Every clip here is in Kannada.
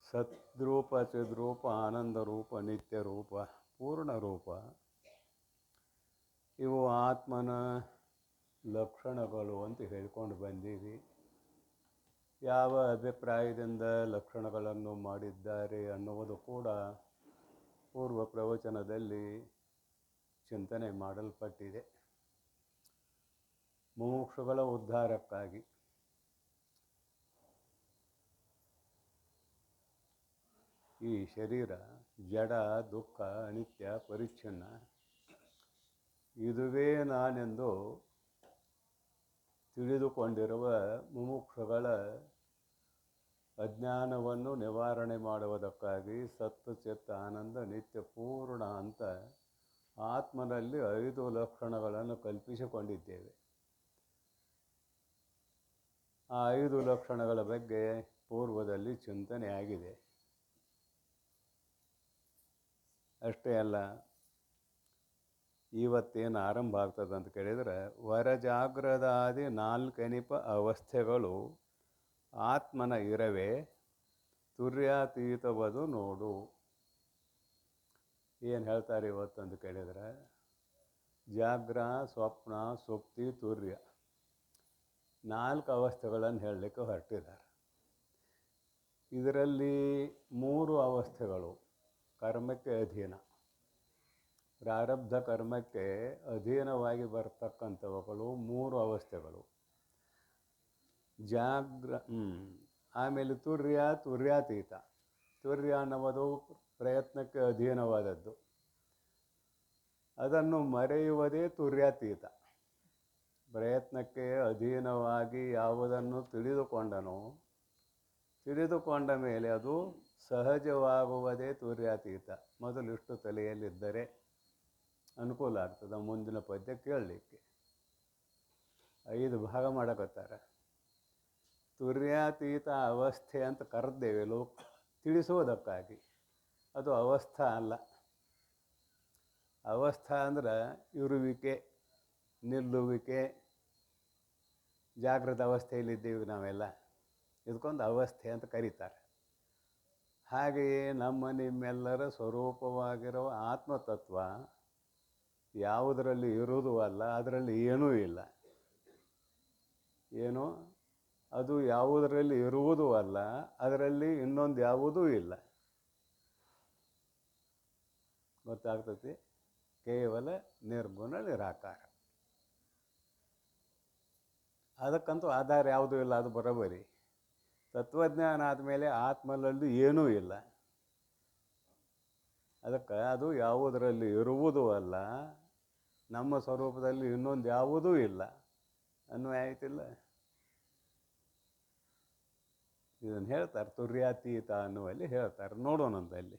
ಸದ್ರೂಪ ಚಿದ್ರೂಪ ಆನಂದ ರೂಪ ನಿತ್ಯ ರೂಪ ಪೂರ್ಣ ರೂಪ ಇವು ಆತ್ಮನ ಲಕ್ಷಣಗಳು ಅಂತ ಹೇಳ್ಕೊಂಡು ಬಂದೀವಿ. ಯಾವ ಅಭಿಪ್ರಾಯದಿಂದ ಲಕ್ಷಣಗಳನ್ನು ಮಾಡಿದ್ದಾರೆ ಅನ್ನುವುದು ಕೂಡ ಪೂರ್ವ ಪ್ರವಚನದಲ್ಲಿ ಚಿಂತನೆ ಮಾಡಲ್ಪಟ್ಟಿದೆ. ಮುಮುಕ್ಷುಗಳ ಉದ್ಧಾರಕ್ಕಾಗಿ. ಈ ಶರೀರ ಜಡ, ದುಃಖ, ಅನಿತ್ಯ, ಪರಿಚ್ಛನ್ನ, ಇದುವೇ ನಾನೆಂದು ತಿಳಿದುಕೊಂಡಿರುವ ಮುಮುಕ್ಷುಗಳ ಅಜ್ಞಾನವನ್ನು ನಿವಾರಣೆ ಮಾಡುವುದಕ್ಕಾಗಿ ಸತ್ ಚಿತ್ತ ಆನಂದ ನಿತ್ಯ ಪೂರ್ಣ ಅಂತ ಆತ್ಮನಲ್ಲಿ 5 ಲಕ್ಷಣಗಳನ್ನು ಕಲ್ಪಿಸಿಕೊಂಡಿದ್ದೇವೆ. ಆ 5 ಲಕ್ಷಣಗಳ ಬಗ್ಗೆ ಪೂರ್ವದಲ್ಲಿ ಚಿಂತನೆ ಆಗಿದೆ. ಅಷ್ಟೇ ಅಲ್ಲ, ಇವತ್ತೇನು ಆರಂಭ ಆಗ್ತದೆ ಅಂತ ಕೇಳಿದರೆ, ವರಜಾಗ್ರದಾದಿ 4 ಅವಸ್ಥೆಗಳು ಆತ್ಮನ ಇರವೇ ತುರ್ಯಾತೀತವದು ನೋಡು. ಏನು ಹೇಳ್ತಾರೆ ಇವತ್ತು ಅಂತ ಕೇಳಿದರೆ, ಜಾಗ್ರ, ಸ್ವಪ್ನ, ಸುಪ್ತಿ, ತುರ್ಯ 4 ಅವಸ್ಥೆಗಳನ್ನು ಹೇಳಲಿಕ್ಕೆ ಹೊರಟಿದ್ದಾರೆ. ಇದರಲ್ಲಿ 3 ಅವಸ್ಥೆಗಳು ಕರ್ಮಕ್ಕೆ ಅಧೀನ, ಪ್ರಾರಬ್ಧ ಕರ್ಮಕ್ಕೆ ಅಧೀನವಾಗಿ ಬರ್ತಕ್ಕಂಥವುಗಳು 3 ಅವಸ್ಥೆಗಳು. ಆಮೇಲೆ ತುರ್ಯಾತೀತ. ತುರ್ಯ ಅನ್ನುವುದು ಪ್ರಯತ್ನಕ್ಕೆ ಅಧೀನವಾದದ್ದು, ಅದನ್ನು ಮರೆಯುವುದೇ ತುರ್ಯಾತೀತ. ಪ್ರಯತ್ನಕ್ಕೆ ಅಧೀನವಾಗಿ ಯಾವುದನ್ನು ತಿಳಿದುಕೊಂಡ ಮೇಲೆ ಅದು ಸಹಜವಾಗುವುದೇ ತುರ್ಯಾತೀತ. ಮೊದಲಿಷ್ಟು ತಲೆಯಲ್ಲಿದ್ದರೆ ಅನುಕೂಲ ಆಗ್ತದೆ ಮುಂದಿನ ಪದ್ಯ ಕೇಳಲಿಕ್ಕೆ. 5 ಭಾಗ ಮಾಡಕತ್ತಾರೆ. ತುರ್ಯಾತೀತ ಅವಸ್ಥೆ ಅಂತ ಕರೆದ್ದೇವೆ ತಿಳಿಸುವುದಕ್ಕಾಗಿ. ಅದು ಅವಸ್ಥಾ ಅಲ್ಲ. ಅವಸ್ಥಾ ಅಂದ್ರೆ ಇರುವಿಕೆ, ನಿಲ್ಲುವಿಕೆ. ಜಾಗೃತ ಅವಸ್ಥೆಯಲ್ಲಿದ್ದೀವಿ ನಾವೆಲ್ಲ, ಇದಕ್ಕೊಂದು ಅವಸ್ಥೆ ಅಂತ ಕರೀತಾರೆ. ಹಾಗೆಯೇ ನಿಮ್ಮೆಲ್ಲರ ಸ್ವರೂಪವಾಗಿರುವ ಆತ್ಮತತ್ವ ಯಾವುದರಲ್ಲಿ ಇರುವುದೂ ಅಲ್ಲ, ಅದರಲ್ಲಿ ಏನೂ ಇಲ್ಲ. ಏನು ಅದು ಯಾವುದರಲ್ಲಿ ಇರುವುದೂ ಅಲ್ಲ, ಅದರಲ್ಲಿ ಇನ್ನೊಂದು ಯಾವುದೂ ಇಲ್ಲ. ಗೊತ್ತಾಗ್ತತಿ? ಕೇವಲ ನಿರ್ಗುಣ ನಿರಾಕಾರ. ಅದಕ್ಕಂತೂ ಆಧಾರ ಯಾವುದೂ ಇಲ್ಲ, ಅದು ಬರೋಬರಿ. ತತ್ವಜ್ಞಾನ ಆದಮೇಲೆ ಆತ್ಮನಲ್ಲಿ ಏನೂ ಇಲ್ಲ. ಅದಕ್ಕೆ ಅದು ಯಾವುದರಲ್ಲಿ ಇರುವುದೂ ಅಲ್ಲ, ನಮ್ಮ ಸ್ವರೂಪದಲ್ಲಿ ಇನ್ನೊಂದು ಯಾವುದೂ ಇಲ್ಲ ಅನ್ವಯ ಆಯ್ತಿಲ್ಲ. ಇದನ್ನು ಹೇಳ್ತಾರೆ, ತುರ್ಯಾತೀತ ಅನ್ನುವಲ್ಲಿ ಹೇಳ್ತಾರೆ. ನೋಡೋಣಂತಲ್ಲಿ.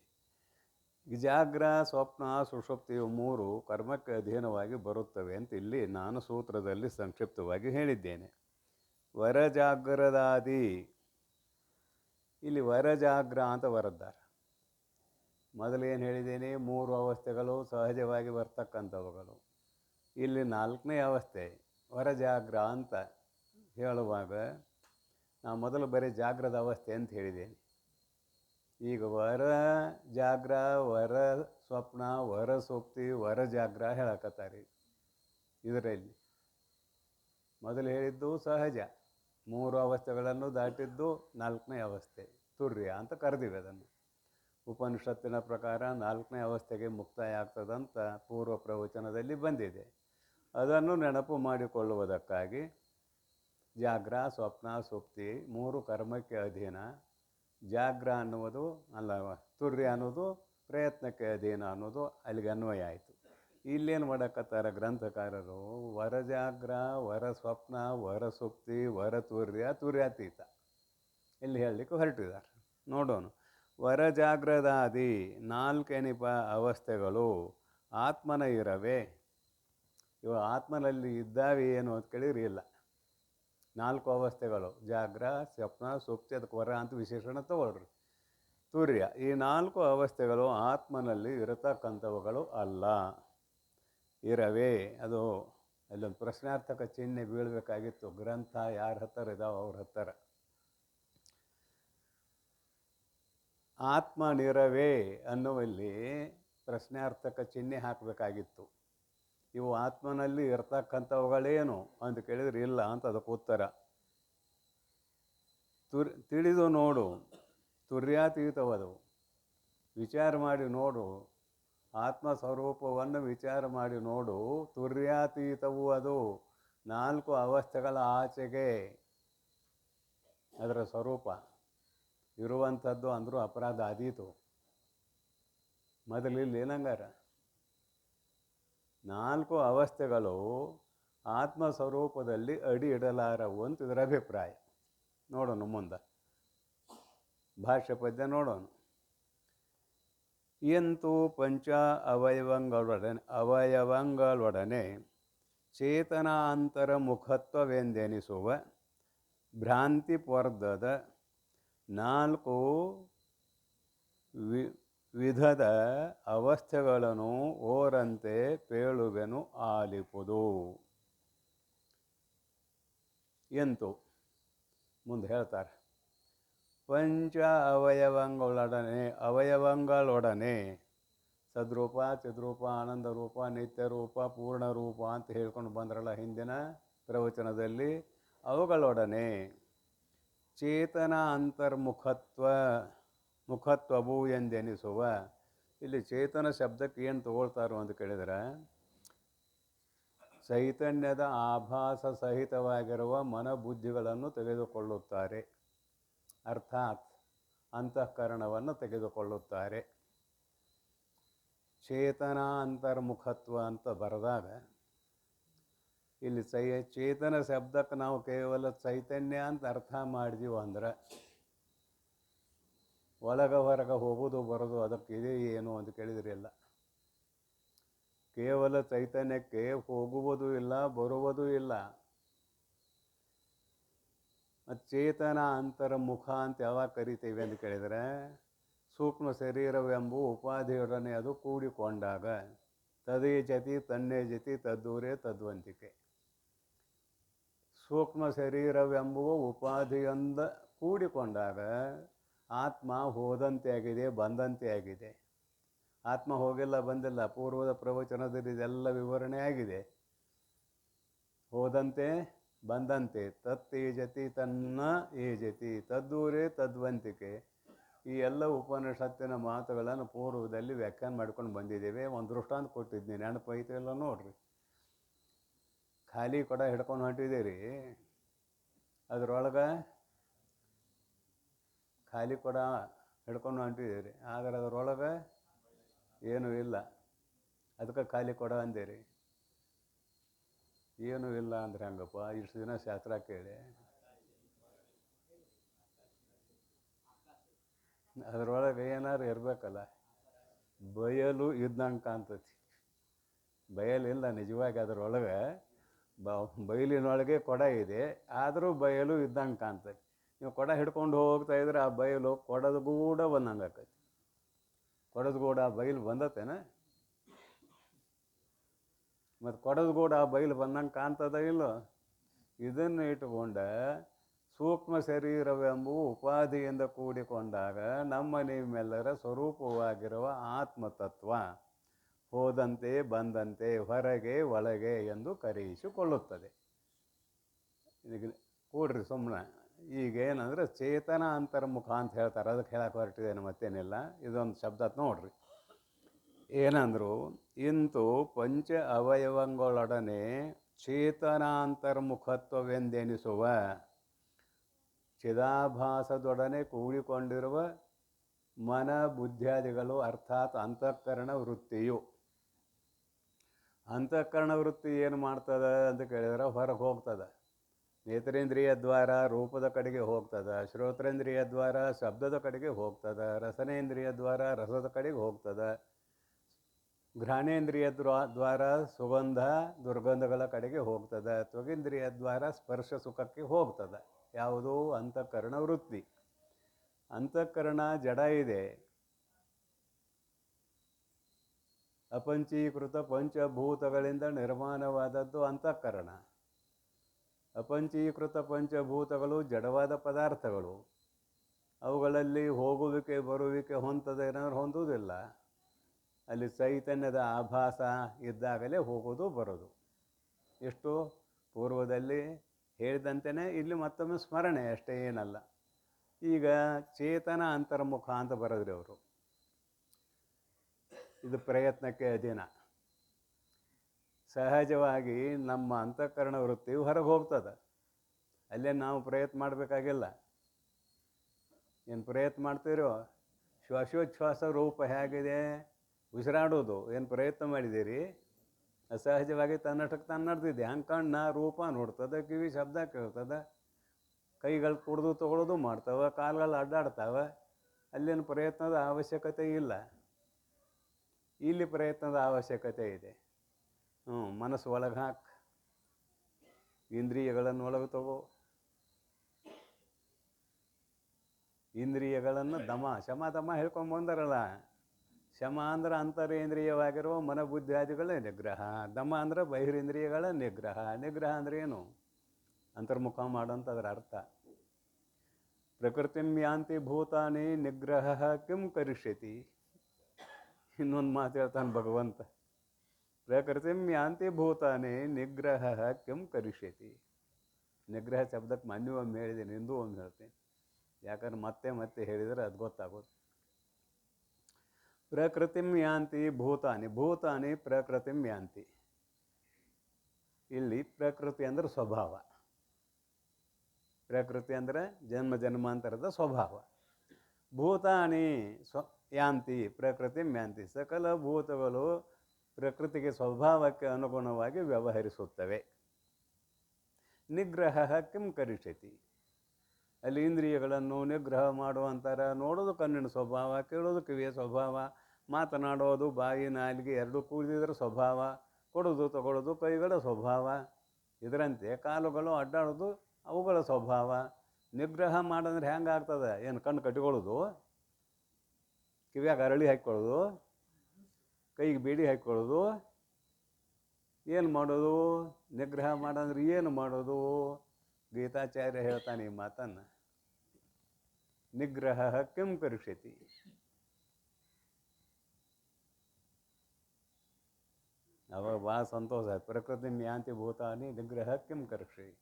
ಜಾಗ್ರ, ಸ್ವಪ್ನ, ಸುಷುಪ್ತಿ 3 ಕರ್ಮಕ್ಕೆ ಅಧೀನವಾಗಿ ಬರುತ್ತವೆ ಅಂತ ಇಲ್ಲಿ ನಾನು ಸೂತ್ರದಲ್ಲಿ ಸಂಕ್ಷಿಪ್ತವಾಗಿ ಹೇಳಿದ್ದೇನೆ. ವರಜಾಗ್ರದಾದಿ, ಇಲ್ಲಿ ವರಜಾಗ್ರ ಅಂತ ಬರೆದ್ದಾರೆ. ಮೊದಲೇನು ಹೇಳಿದ್ದೇನೆ, 3 ಅವಸ್ಥೆಗಳು ಸಹಜವಾಗಿ ಬರ್ತಕ್ಕಂಥವುಗಳು. ಇಲ್ಲಿ 4ನೇ ಅವಸ್ಥೆ ವರಜಾಗ್ರ ಅಂತ ಹೇಳುವಾಗ ನಾನು ಮೊದಲು ಬರೀ ಜಾಗ್ರದ ಅವಸ್ಥೆ ಅಂತ ಹೇಳಿದ್ದೇನೆ. ಈಗ ವರ ಜಾಗ್ರ, ವರ ಸ್ವಪ್ನ, ವರ ಸುಪ್ತಿ, ವರ ಜಾಗ್ರ ಹೇಳಕತ್ತಾರೆ. ಇದರಲ್ಲಿ ಮೊದಲು ಹೇಳಿದ್ದು ಸಹಜ, 3 ಅವಸ್ಥೆಗಳನ್ನು ದಾಟಿದ್ದು 4ನೇ ಅವಸ್ಥೆ ತುರ್ಯ ಅಂತ ಕರೆದಿವೆ. ಅದನ್ನು ಉಪನಿಷತ್ತಿನ ಪ್ರಕಾರ 4ನೇ ಅವಸ್ಥೆಗೆ ಮುಕ್ತಾಯ ಆಗ್ತದಂತ ಪೂರ್ವ ಪ್ರವಚನದಲ್ಲಿ ಬಂದಿದೆ. ಅದನ್ನು ನೆನಪು ಮಾಡಿಕೊಳ್ಳುವುದಕ್ಕಾಗಿ ಜಾಗ್ರ, ಸ್ವಪ್ನ, ಸುಪ್ತಿ 3 ಕರ್ಮಕ್ಕೆ ಅಧೀನ. ಜಾಗ್ರ ಅನ್ನುವುದು ಅಲ್ಲ, ತುರ್ಯ ಅನ್ನೋದು ಪ್ರಯತ್ನಕ್ಕೆ ಅಧೀನ ಅನ್ನೋದು ಅಲ್ಲಿಗೆ ಅನ್ವಯ ಆಯಿತು. ಇಲ್ಲೇನು ಮಾಡಕತ್ತಾರೆ ಗ್ರಂಥಕಾರರು, ವರಜಾಗ್ರ, ವರ ಸ್ವಪ್ನ, ವರ ಸುಪ್ತಿ, ವರ ತುರ್ಯ, ತುರ್ಯಾತೀತ ಇಲ್ಲಿ ಹೇಳಲಿಕ್ಕೆ ಹೊರಟಿದ್ದಾರೆ. ನೋಡೋಣ. ವರಜಾಗ್ರದಾದಿ 4 ಅವಸ್ಥೆಗಳು ಆತ್ಮನ ಇರವೇ. ಇವು ಆತ್ಮನಲ್ಲಿ ಇದ್ದಾವೆ ಏನು ಅಂತ ಕೇಳಿದ್ರೆ ಇಲ್ಲ. 4 ಅವಸ್ಥೆಗಳು ಜಾಗ್ರ, ಸ್ವಪ್ನ, ಸುಪ್ತಿ, ಅದಕ್ಕೆ ವರ ಅಂತ ವಿಶೇಷಣ ತಗೊಳ್ರಿ. ತುರ್ಯ, ಈ 4 ಅವಸ್ಥೆಗಳು ಆತ್ಮನಲ್ಲಿ ಇರತಕ್ಕಂಥವುಗಳು ಅಲ್ಲ, ಇರವೇ. ಅದು ಅಲ್ಲೊಂದು ಪ್ರಶ್ನಾರ್ಥಕ ಚಿಹ್ನೆ ಬೀಳಬೇಕಾಗಿತ್ತು. ಗ್ರಂಥ ಯಾರ ಹತ್ತಿರ ಇದಾವೆ ಅವ್ರ ಹತ್ತಿರ. ಆತ್ಮನಿರವೇ ಅನ್ನುವಲ್ಲಿ ಪ್ರಶ್ನಾರ್ಥಕ ಚಿಹ್ನೆ ಹಾಕಬೇಕಾಗಿತ್ತು. ಇವು ಆತ್ಮನಲ್ಲಿ ಇರ್ತಕ್ಕಂಥವುಗಳೇನು ಅಂತ ಕೇಳಿದ್ರೆ ಇಲ್ಲ ಅಂತ ಅದಕ್ಕೆ ಉತ್ತರ. ತಿಳಿದು ನೋಡು, ತುರ್ಯಾತೀತವದು. ವಿಚಾರ ಮಾಡಿ ನೋಡು, ಆತ್ಮಸ್ವರೂಪವನ್ನು ವಿಚಾರ ಮಾಡಿ ನೋಡು, ತುರ್ಯಾತೀತವು ಅದು. 4 ಅವಸ್ಥೆಗಳ ಆಚೆಗೆ ಅದರ ಸ್ವರೂಪ ಇರುವಂಥದ್ದು ಅಂದರೂ ಅಪರಾಧ ಆದೀತು. ಮೊದಲಿಲ್ಲಿ ಏನಂಗಾರ 4 ಅವಸ್ಥೆಗಳು ಆತ್ಮಸ್ವರೂಪದಲ್ಲಿ ಅಡಿ ಇಡಲಾರವು ಅಂತ ಇದರ ಅಭಿಪ್ರಾಯ. ನೋಡೋಣ ಮುಂದೆ ಭಾಷ್ಯ ಪದ್ಯ ನೋಡೋಣ. ಎಂತೂ ಪಂಚ ಅವಯವಗಳೊಡನೆ ಚೇತನಾಂತರಮುಖತ್ವವೆಂದೆನಿಸುವ ಭ್ರಾಂತಿಪೊರ್ದದ 4 ವಿಧದ ಅವಸ್ಥೆಗಳನ್ನು ಓರಂತೆ ಪೇಳುವೆನು ಆಲಿಪುದು. ಎಂತು ಮುಂದೆ ಹೇಳ್ತಾರೆ, ಪಂಚ ಅವಯವಗಳೊಡನೆ ಸದ್ರೂಪ, ಚಿದ್ರೂಪ, ಆನಂದ ರೂಪ, ನಿತ್ಯ ರೂಪ, ಪೂರ್ಣ ರೂಪ ಅಂತ ಹೇಳ್ಕೊಂಡು ಬಂದ್ರಲ್ಲ ಹಿಂದಿನ ಪ್ರವಚನದಲ್ಲಿ. ಅವುಗಳೊಡನೆ ಚೇತನ ಮುಖತ್ವವು ಎಂದೆನಿಸುವ. ಇಲ್ಲಿ ಚೇತನ ಶಬ್ದಕ್ಕೆ ಏನು ತಗೊಳ್ತಾರೋ ಅಂತ ಕೇಳಿದರೆ, ಚೈತನ್ಯದ ಆಭಾಸ ಸಹಿತವಾಗಿರುವ ಮನಬುದ್ಧಿಗಳನ್ನು ತೆಗೆದುಕೊಳ್ಳುತ್ತಾರೆ. ಅರ್ಥಾತ್ ಅಂತಃಕರಣವನ್ನು ತೆಗೆದುಕೊಳ್ಳುತ್ತಾರೆ. ಚೇತನ ಅಂತರ್ಮುಖತ್ವ ಅಂತ ಬರೆದಾಗ ಇಲ್ಲಿ ಚೇತನ ಶಬ್ದಕ್ಕೆ ನಾವು ಕೇವಲ ಚೈತನ್ಯ ಅಂತ ಅರ್ಥ ಮಾಡಿದೀವಿ ಅಂದ್ರೆ ಹೊರಗೆ ಹೋಗೋದು ಬರೋದು ಅದಕ್ಕೆ ಇದೆ ಏನು ಅಂತ ಕೇಳಿದ್ರಿಲ್ಲ. ಕೇವಲ ಚೈತನ್ಯಕ್ಕೆ ಹೋಗುವುದೂ ಇಲ್ಲ, ಬರುವುದೂ ಇಲ್ಲ. ಚೇತನ ಅಂತರ್ಮುಖ ಅಂತ ಯಾವಾಗ ಕರಿತೀವಿ ಅಂತ ಕೇಳಿದರೆ, ಸೂಕ್ಷ್ಮ ಶರೀರವೆಂಬ ಉಪಾಧಿಯೊಡನೆ ಅದು ಕೂಡಿಕೊಂಡಾಗ. ತದೇ ಜತಿ ತನ್ನೇ ಜತಿ ತದ್ದೂರೇ ತದ್ವಂತಿಕೆ. ಸೂಕ್ಷ್ಮ ಶರೀರವೆಂಬುವ ಉಪಾಧಿಯಿಂದ ಕೂಡಿಕೊಂಡಾಗ ಆತ್ಮ ಹೋದಂತೆ ಆಗಿದೆ, ಬಂದಂತೆ ಆಗಿದೆ. ಆತ್ಮ ಹೋಗಿಲ್ಲ, ಬಂದಿಲ್ಲ. ಪೂರ್ವದ ಪ್ರವಚನದಲ್ಲಿ ಇದೆಲ್ಲ ವಿವರಣೆ ಆಗಿದೆ. ಹೋದಂತೆ ಬಂದಂತೆ, ತತ್ತೇಜತಿ ತನ್ನ ಏಜತಿ ತದ್ದೂರೇ ತದ್ವಂತಿಕೆ. ಈ ಎಲ್ಲ ಉಪನಿಷತ್ತಿನ ಮಾತುಗಳನ್ನು ಪೂರ್ವದಲ್ಲಿ ವ್ಯಾಖ್ಯಾನ ಮಾಡ್ಕೊಂಡು ಬಂದಿದ್ದೇವೆ. ಒಂದು ದೃಷ್ಟಾಂತ ಕೊಟ್ಟಿದ್ದೀನಿ, ನೆನಪೈತೆ ಎಲ್ಲ ನೋಡ್ರಿ. ಖಾಲಿ ಕೊಡ ಹಿಡ್ಕೊಂಡು ಹೊಂಟಿದ್ದೀರಿ, ಅದರೊಳಗೆ ಖಾಲಿ ಕೊಡ ಹಿಡ್ಕೊಂಡು ಹೊಂಟಿದ್ದೀರಿ, ಆದರೆ ಅದರೊಳಗೆ ಏನೂ ಇಲ್ಲ. ಅದಕ್ಕೆ ಖಾಲಿ ಕೊಡ ಅಂದೇರಿ. ಏನೂ ಇಲ್ಲ ಅಂದ್ರೆ ಹಂಗಪ್ಪ, ಇಷ್ಟು ದಿನ ಶಾಸ್ತ್ರ ಕೇಳಿ ಅದರೊಳಗೆ ಏನಾರು ಇರಬೇಕಲ್ಲ. ಬಯಲು ಇದ್ದಂಗೆ ಕಾಣ್ತತಿ. ಬಯಲಿಲ್ಲ ನಿಜವಾಗಿ, ಅದರೊಳಗೆ ಬಯಲಿನೊಳಗೆ ಕೊಡ ಇದೆ, ಆದರೂ ಬಯಲು ಇದ್ದಂಗೆ ಕಾಣ್ತದೆ. ನೀವು ಕೊಡ ಹಿಡ್ಕೊಂಡು ಹೋಗ್ತಾ ಇದ್ರೆ ಆ ಬಯಲು ಕೊಡದ ಗೂಡ ಬಂದಂಗೆ ಆಕೈತಿ. ಕೊಡದ ಗೂಡ ಆ ಬಯಲು ಬಂದತ್ತೇನ? ಮತ್ತು ಕೊಡದ ಗೂಡ ಆ ಬಯಲು ಬಂದಂಗೆ ಕಾಣ್ತದ ಇಲ್ಲೋ? ಇದನ್ನು ಇಟ್ಟುಕೊಂಡ ಸೂಕ್ಷ್ಮ ಶರೀರವೆಂಬುವು ಉಪಾಧಿಯಿಂದ ಕೂಡಿಕೊಂಡಾಗ ನಮ್ಮ ನಿಮ್ಮೆಲ್ಲರ ಸ್ವರೂಪವಾಗಿರುವ ಆತ್ಮತತ್ವ ಹೋದಂತೆ ಬಂದಂತೆ ಹೊರಗೆ ಒಳಗೆ ಎಂದು ಕರೆಯಿಸಿಕೊಳ್ಳುತ್ತದೆ. ಈಗ ಕೂಡ್ರಿ ಸುಮ್ಮನೆ. ಈಗೇನಂದ್ರೆ ಚೇತನ ಅಂತರ್ಮುಖ ಅಂತ ಹೇಳ್ತಾರೆ, ಅದಕ್ಕೆ ಹೇಳಕ್ಕೆ ಹೊರಟಿದ್ದೇನೆ, ಮತ್ತೇನಿಲ್ಲ. ಇದೊಂದು ಶಬ್ದ ನೋಡ್ರಿ. ಏನಂದ್ರು, ಇಂತು ಪಂಚ ಅವಯವಗಳೊಡನೆ ಚೇತನಾಂತರ್ಮುಖತ್ವವೆಂದೆನಿಸುವ ಚಿದಾಭಾಸದೊಡನೆ ಕೂಡಿಕೊಂಡಿರುವ ಮನ ಬುದ್ಧಿಯಾದಿಗಳು, ಅರ್ಥಾತ್ ಅಂತಃಕರಣ ವೃತ್ತಿಯು. ಅಂತಃಕರಣ ವೃತ್ತಿ ಏನು ಮಾಡ್ತದೆ ಅಂತ ಕೇಳಿದ್ರೆ ಹೊರಗೆ ಹೋಗ್ತದೆ. ನೇತ್ರೇಂದ್ರಿಯ ದ್ವಾರ ರೂಪದ ಕಡೆಗೆ ಹೋಗ್ತದೆ, ಶ್ರೋತ್ರೇಂದ್ರಿಯ ದ್ವಾರ ಶಬ್ದದ ಕಡೆಗೆ ಹೋಗ್ತದೆ, ರಸನೇಂದ್ರಿಯ ದ್ವಾರ ರಸದ ಕಡೆಗೆ ಹೋಗ್ತದೆ, ಘ್ರಾಣೇಂದ್ರಿಯ ದ್ವಾರ ಸುಗಂಧ ದುರ್ಗಂಧಗಳ ಕಡೆಗೆ ಹೋಗ್ತದೆ, ತ್ವಗೇಂದ್ರಿಯ ದ್ವಾರ ಸ್ಪರ್ಶ ಸುಖಕ್ಕೆ ಹೋಗ್ತದೆ. ಯಾವುದು? ಅಂತಃಕರಣ ವೃತ್ತಿ. ಅಂತಃಕರಣ ಜಡ ಇದೆ. ಅಪಂಚೀಕೃತ ಪಂಚಭೂತಗಳಿಂದ ನಿರ್ಮಾಣವಾದದ್ದು ಅಂತಃಕರಣ. ಅಪಂಚೀಕೃತ ಪಂಚಭೂತಗಳು ಜಡವಾದ ಪದಾರ್ಥಗಳು. ಅವುಗಳಲ್ಲಿ ಹೋಗುವಿಕೆ ಬರುವಿಕೆ ಹೊಂದದೆ ಏನಾದ್ರು ಹೊಂದುವುದಿಲ್ಲ. ಅಲ್ಲಿ ಚೈತನ್ಯದ ಆಭಾಸ ಇದ್ದಾಗಲೇ ಹೋಗೋದು ಬರೋದು. ಎಷ್ಟು ಪೂರ್ವದಲ್ಲಿ ಹೇಳಿದಂತೆಯೇ ಇಲ್ಲಿ ಮತ್ತೊಮ್ಮೆ ಸ್ಮರಣೆ ಅಷ್ಟೇ, ಏನಲ್ಲ. ಈಗ ಚೇತನ ಅಂತರ್ಮುಖ ಅಂತ ಬರೋದ್ರಿ ಅವರು. ಇದು ಪ್ರಯತ್ನಕ್ಕೆ ಅಧೀನ. ಸಹಜವಾಗಿ ನಮ್ಮ ಅಂತಃಕರಣ ವೃತ್ತಿ ಹೊರಗೆ ಹೋಗ್ತದೆ. ಅಲ್ಲೇ ನಾವು ಪ್ರಯತ್ನ ಮಾಡಬೇಕಾಗಿಲ್ಲ. ಏನು ಪ್ರಯತ್ನ ಮಾಡ್ತೀರೋ? ಶ್ವಾಸೋಚ್ಛ್ವಾಸ ರೂಪ ಹೇಗಿದೆ, ಉಸಿರಾಡೋದು ಏನು ಪ್ರಯತ್ನ ಮಾಡಿದ್ದೀರಿ? ಅಸಹಜವಾಗಿ ತನ್ನಷ್ಟಕ್ಕೆ ತಾನು ನಡೆದಿದೆ. ಹಂಗೆ ಕಣ್ಣ ರೂಪ ನೋಡ್ತದೆ, ಕಿವಿ ಶಬ್ದ ಕೇಳ್ತದೆ, ಕೈಗಳು ಕುಡಿದು ತೊಗೊಳೋದು ಮಾಡ್ತವೆ, ಕಾಲುಗಳು ಅಡ್ಡಾಡ್ತವೆ. ಅಲ್ಲೇನು ಪ್ರಯತ್ನದ ಅವಶ್ಯಕತೆ ಇಲ್ಲ. ಇಲ್ಲಿ ಪ್ರಯತ್ನದ ಅವಶ್ಯಕತೆ ಇದೆ. ಮನಸ್ಸು ಒಳಗೆ ಹಾಕಿ, ಇಂದ್ರಿಯಗಳನ್ನು ಒಳಗೆ ತಗೋ. ಇಂದ್ರಿಯಗಳನ್ನು ಶಮ ದಮ ಹೇಳ್ಕೊಂಬಂದಾರಲ್ಲ. ಶಮ ಅಂದ್ರೆ ಅಂತರೇಂದ್ರಿಯವಾಗಿರುವ ಮನಬುದ್ಧಿಯಾದಿಗಳ ನಿಗ್ರಹ, ದಮ ಅಂದ್ರೆ ಬಹಿರೇಂದ್ರಿಯಗಳ ನಿಗ್ರಹ. ನಿಗ್ರಹ ಅಂದ್ರೆ ಏನು? ಅಂತರ್ಮುಖ ಮಾಡೋಂಥದ್ರ ಅರ್ಥ. ಪ್ರಕೃತಿಂ ಯಾಂತಿ ಭೂತಾನಿ ನಿಗ್ರಹ ಕಿಂ ಕರಿಷ್ಯತಿ. ಇನ್ನೊಂದು ಮಾತು ಹೇಳ್ತಾನೆ ಭಗವಂತ, ಪ್ರಕೃತಿಂ ಯಾಂತಿ ಭೂತಾನಿ ನಿಗ್ರಹ ಕಿಂ ಕರಿಷ್ಯತಿ. ನಿಗ್ರಹ ಶಬ್ದಕ್ಕೆ ಮಾನ್ಯವೊಮ್ಮೆ ಹೇಳಿದ್ದೀನಿ, ಇಂದು ಒಮ್ಮೆ ಹೇಳ್ತೀನಿ, ಯಾಕಂದ್ರೆ ಮತ್ತೆ ಮತ್ತೆ ಹೇಳಿದರೆ ಅದು ಗೊತ್ತಾಗೋದು. ಪ್ರಕೃತಿಂ ಯಾಂತಿ ಭೂತಾನಿ, ಭೂತಾನಿ ಪ್ರಕೃತಿಂ ಯಾಂತಿ. ಇಲ್ಲಿ ಪ್ರಕೃತಿ ಅಂದ್ರೆ ಸ್ವಭಾವ. ಪ್ರಕೃತಿ ಅಂದರೆ ಜನ್ಮ ಜನ್ಮಾಂತರದ ಸ್ವಭಾವ. ಭೂತಾನಿ ಯಾಂತಿ ಪ್ರಕೃತಿಂ ಯಾಂತಿ. ಸಕಲ ಭೂತಗಳು ಪ್ರಕೃತಿಗೆ ಸ್ವಭಾವಕ್ಕೆ ಅನುಗುಣವಾಗಿ ವ್ಯವಹರಿಸುತ್ತವೆ. ನಿಗ್ರಹ ಕಿಂ ಕರಿಷ್ಯತಿ. ಅಲ್ಲಿ ಇಂದ್ರಿಯಗಳನ್ನು ನಿಗ್ರಹ ಮಾಡುವಂತಾರೆ. ನೋಡೋದು ಕಣ್ಣಿನ ಸ್ವಭಾವ, ಕೇಳೋದು ಕಿವಿಯ ಸ್ವಭಾವ, ಮಾತನಾಡೋದು ಬಾಯಿ ನಾಲಿಗೆ ಎರಡೂ ಕೂಡಿದ್ರ ಸ್ವಭಾವ, ಕೊಡೋದು ತಗೊಳ್ಳೋದು ಕೈಗಳ ಸ್ವಭಾವ. ಇದರಂತೆ ಕಾಲುಗಳು ಅಡ್ಡಾಡೋದು ಅವುಗಳ ಸ್ವಭಾವ. ನಿಗ್ರಹ ಮಾಡೋದ್ರೆ ಹೆಂಗೆ ಆಗ್ತದೆ? ಏನು ಕಣ್ಣು ಕಟ್ಕೊಳ್ಳೋದು, ಕಿವಿಯಾಗ ಅರಳಿ ಹಾಕ್ಕೊಳ್ಳೋದು, ಕೈಗೆ ಬೇಡಿ ಹಾಕ್ಕೊಳ್ಳೋದು, ಏನು ಮಾಡೋದು? ನಿಗ್ರಹ ಮಾಡೋದ್ರೆ ಏನು ಮಾಡೋದು? ಗೀತಾಚಾರ್ಯ ಹೇಳ್ತಾನೆ ಈ ಮಾತನ್ನು. ನಿಗ್ರಹ ಕಿಂ ಕರಿಷ್ಯತಿ. ಅವಾಗ ಭಾಳ ಸಂತೋಷ ಆಯ್ತು. ಪ್ರಕೃತಿ ಯಾಂತಿ ಭೂತಾನಿ ನಿಗ್ರಹ ಕಿಂ ಕರಿಷ್ಯತಿ.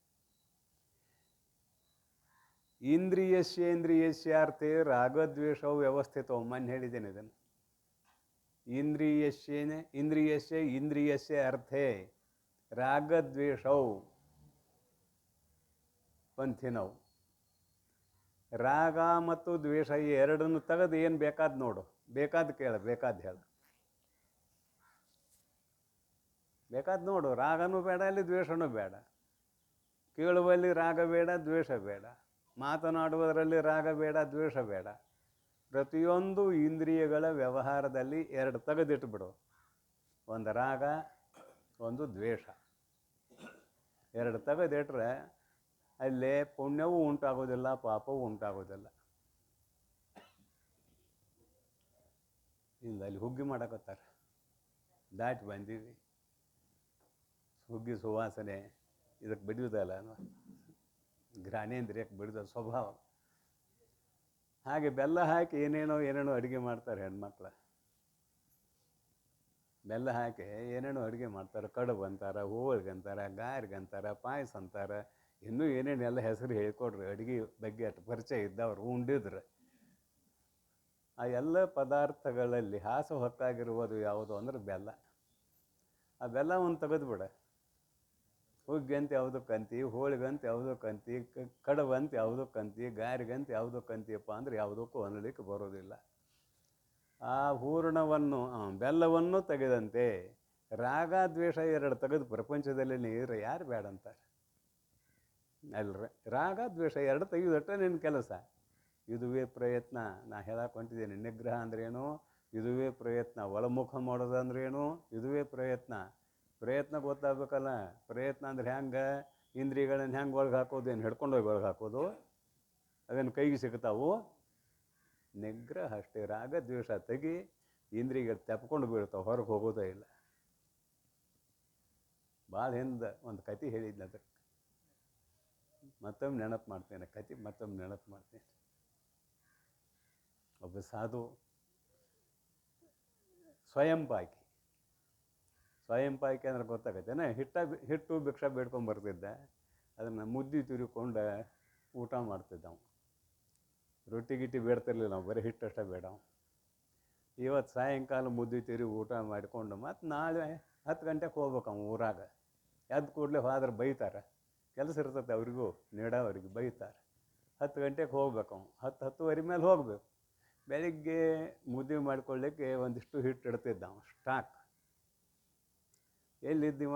ಇಂದ್ರಿಯಸ್ಯೇಂದ್ರಿಯಸ್ಯಾರ್ಥೆ ರಾಗದ್ವೇಷವು ವ್ಯವಸ್ಥಿತವು. ಮೊನ್ನೆ ಹೇಳಿದ್ದೇನೆ ಇದನ್ನು. ಇಂದ್ರಿಯಸ್ಯ ಇಂದ್ರಿಯಸ್ಯ ಅರ್ಥೆ ರಾಗದ್ವೇಷವು ಪಂಥಿನವು. ರಾಗ ಮತ್ತು ದ್ವೇಷ ಈ ಎರಡನ್ನು ತೆಗೆದು ಏನು ಬೇಕಾದ ನೋಡು, ಬೇಕಾದ ಕೇಳ, ಬೇಕಾದ ಹೇಳು, ಬೇಕಾದ ನೋಡು. ರಾಗನೂ ಬೇಡ, ಅಲ್ಲಿ ದ್ವೇಷನೂ ಬೇಡ. ಕೇಳುವಲ್ಲಿ ರಾಗ ಬೇಡ, ದ್ವೇಷ ಬೇಡ. ಮಾತನಾಡುವುದರಲ್ಲಿ ರಾಗ ಬೇಡ, ದ್ವೇಷ ಬೇಡ. ಪ್ರತಿಯೊಂದು ಇಂದ್ರಿಯಗಳ ವ್ಯವಹಾರದಲ್ಲಿ ಎರಡು ತೆಗೆದಿಟ್ಬಿಡು. ಒಂದು ರಾಗ, ಒಂದು ದ್ವೇಷ. ಎರಡು ತೆಗೆದಿಟ್ರೆ ಅಲ್ಲೇ ಪುಣ್ಯವೂ ಉಂಟಾಗೋದಿಲ್ಲ, ಪಾಪವೂ ಉಂಟಾಗೋದಿಲ್ಲ. ಇಲ್ಲ, ಅಲ್ಲಿ ಹುಗ್ಗಿ ಮಾಡಕತ್ತಾರೆ, ದಾಟಿ ಬಂದೀವಿ. ಹುಗ್ಗಿ ಸುವಾಸನೆ ಇದಕ್ಕೆ ಬಿಡುವುದಲ್ಲ, ಘ್ರಾಣೇಂದ್ರಿಯಕ್ಕೆ ಬಿಡುದ ಸ್ವಭಾವ. ಹಾಗೆ ಬೆಲ್ಲ ಹಾಕಿ ಏನೇನೋ ಅಡುಗೆ ಮಾಡ್ತಾರೆ ಹೆಣ್ಮಕ್ಳು. ಬೆಲ್ಲ ಹಾಕಿ ಏನೇನೋ ಅಡುಗೆ ಮಾಡ್ತಾರೆ. ಕಡುಬು ಅಂತಾರೆ, ಹೋಳಿಗೆ ಅಂತಾರೆ, ಗಾರ್ಗೆ ಅಂತಾರೆ, ಪಾಯಸ ಅಂತಾರೆ, ಇನ್ನೂ ಏನೇನೆಲ್ಲ ಹೆಸರು ಹೇಳ್ಕೊಡ್ರಿ. ಅಡುಗೆ ಬಗ್ಗೆ ಅಷ್ಟು ಪರಿಚಯ ಇದ್ದವ್ರು ಉಂಡಿದ್ರೆ. ಆ ಎಲ್ಲ ಪದಾರ್ಥಗಳಲ್ಲಿ ಹಾಸು ಹೊಕ್ಕಾಗಿರುವುದು ಯಾವುದು ಅಂದ್ರೆ ಬೆಲ್ಲ. ಆ ಬೆಲ್ಲವನ್ನು ತೆಗೆದುಬಿಡ. ಹುಗ್ಗಂತ ಯಾವುದಕ್ಕಂತಿ, ಹೋಳಿಗಂತ ಯಾವುದಕ್ಕಂತಿ, ಕಡುಬಂತ ಯಾವುದಕ್ಕಂತಿ, ಗಾರಿಗಂತ ಯಾವುದಕ್ಕಂತಿಯಪ್ಪ ಅಂದ್ರೆ ಯಾವುದಕ್ಕೂ ಅನ್ನಲಿಕ್ಕೆ ಬರೋದಿಲ್ಲ. ಆ ಹೂರಣವನ್ನು, ಬೆಲ್ಲವನ್ನು ತೆಗೆದಂತೆ ರಾಗ ದ್ವೇಷ ಎರಡು ತೆಗೆದು ಪ್ರಪಂಚದಲ್ಲಿ ನೀರು ಯಾರು ಬೇಡ ಅಂತಾರೆ? ಅಲ್ರಿ, ರಾಗ ದ್ವೇಷ ಎರಡು ತೆಗೆದಟ್ಟೆ ನಿನ್ನ ಕೆಲಸ. ಇದುವೇ ಪ್ರಯತ್ನ. ನಾ ಹೇಳಕ್ಕೆ ಹೊಂಟಿದ್ದೀನಿ. ನಿಗ್ರಹ ಅಂದ್ರೇನು? ಇದುವೇ ಪ್ರಯತ್ನ. ಒಳಮುಖ ಮಾಡೋದಂದ್ರೇನು? ಇದುವೇ ಪ್ರಯತ್ನ. ಪ್ರಯತ್ನ ಗೊತ್ತಾಗಬೇಕಲ್ಲ. ಪ್ರಯತ್ನ ಅಂದ್ರೆ ಹೆಂಗೆ? ಇಂದ್ರಿಯಗಳನ್ನ ಹೆಂಗೆ ಒಳಗೆ ಹಾಕೋದು? ಏನು ಹಿಡ್ಕೊಂಡೋಗಿ ಒಳಗೆ ಹಾಕೋದು? ಅದೇನು ಕೈಗೆ ಸಿಗ್ತಾವು? ನಿಗ್ರಹ ಅಷ್ಟೇ. ರಾಗ ದ್ವೇಷ ತೆಗಿ, ಇಂದ್ರಿಯಗಳು ತೆಪ್ಕೊಂಡು ಬೀಳ್ತಾವೆ, ಹೊರಗೆ ಹೋಗೋದೇ ಇಲ್ಲ. ಭಾಳ ಹಿಂದೆ ಒಂದು ಕತೆ ಹೇಳಿದ್ನ, ಅದಕ್ಕೆ ಮತ್ತೊಮ್ಮೆ ನೆನಪು ಮಾಡ್ತೇನೆ. ಕತೆ ಮತ್ತೊಮ್ಮೆ ನೆನಪು ಮಾಡ್ತೇನೆ. ಒಬ್ಬ ಸಾಧು ಸ್ವಯಂಪಾಕಿ. ಸ್ವಯಂಪಾಕಿ ಅಂದ್ರೆ ಗೊತ್ತಾಗತ್ತೇನೆ, ಹಿಟ್ಟು ಭಿಕ್ಷಾ ಬೇಡ್ಕೊಂಬರ್ತಿದ್ದೆ, ಅದನ್ನು ಮುದ್ದೆ ತಿರುಕೊಂಡು ಊಟ ಮಾಡ್ತಿದ್ದವು. ರೊಟ್ಟಿ ಗಿಟ್ಟಿ ಬೇಡ್ತಿರ್ಲಿಲ್ಲ ನಾವು, ಬರೀ ಹಿಟ್ಟಷ್ಟೇ ಬೇಡವು. ಇವತ್ತು ಸಾಯಂಕಾಲ ಮುದ್ದೆ ತಿರುಗಿ ಊಟ ಮಾಡಿಕೊಂಡು ಮತ್ತು ನಾಳೆ 10 ಗಂಟೆಗೆ ಹೋಗ್ಬೇಕು ಅವ್ನು ಊರಾಗ. ಎದ್ದು ಕೂಡಲೇ ಹೋದ್ರೆ ಬೈತಾರೆ, ಕೆಲಸ ಇರ್ತದೆ ಅವ್ರಿಗೂ, ನೀಡೋವ್ರಿಗೆ ಬೈತಾರೆ. 10 ಗಂಟೆಗೆ ಹೋಗ್ಬೇಕು ಅವ್ನು, 10-10:30 ಮೇಲೆ ಹೋಗಬೇಕು. ಬೆಳಿಗ್ಗೆ ಮುದ್ದೆ ಮಾಡ್ಕೊಳ್ಳಿಕ್ಕೆ ಒಂದಿಷ್ಟು ಹಿಟ್ಟು ಇಡ್ತಿದ್ದ ಅವನು ಸ್ಟಾಕ್. ಎಲ್ಲಿದ್ದೀವ?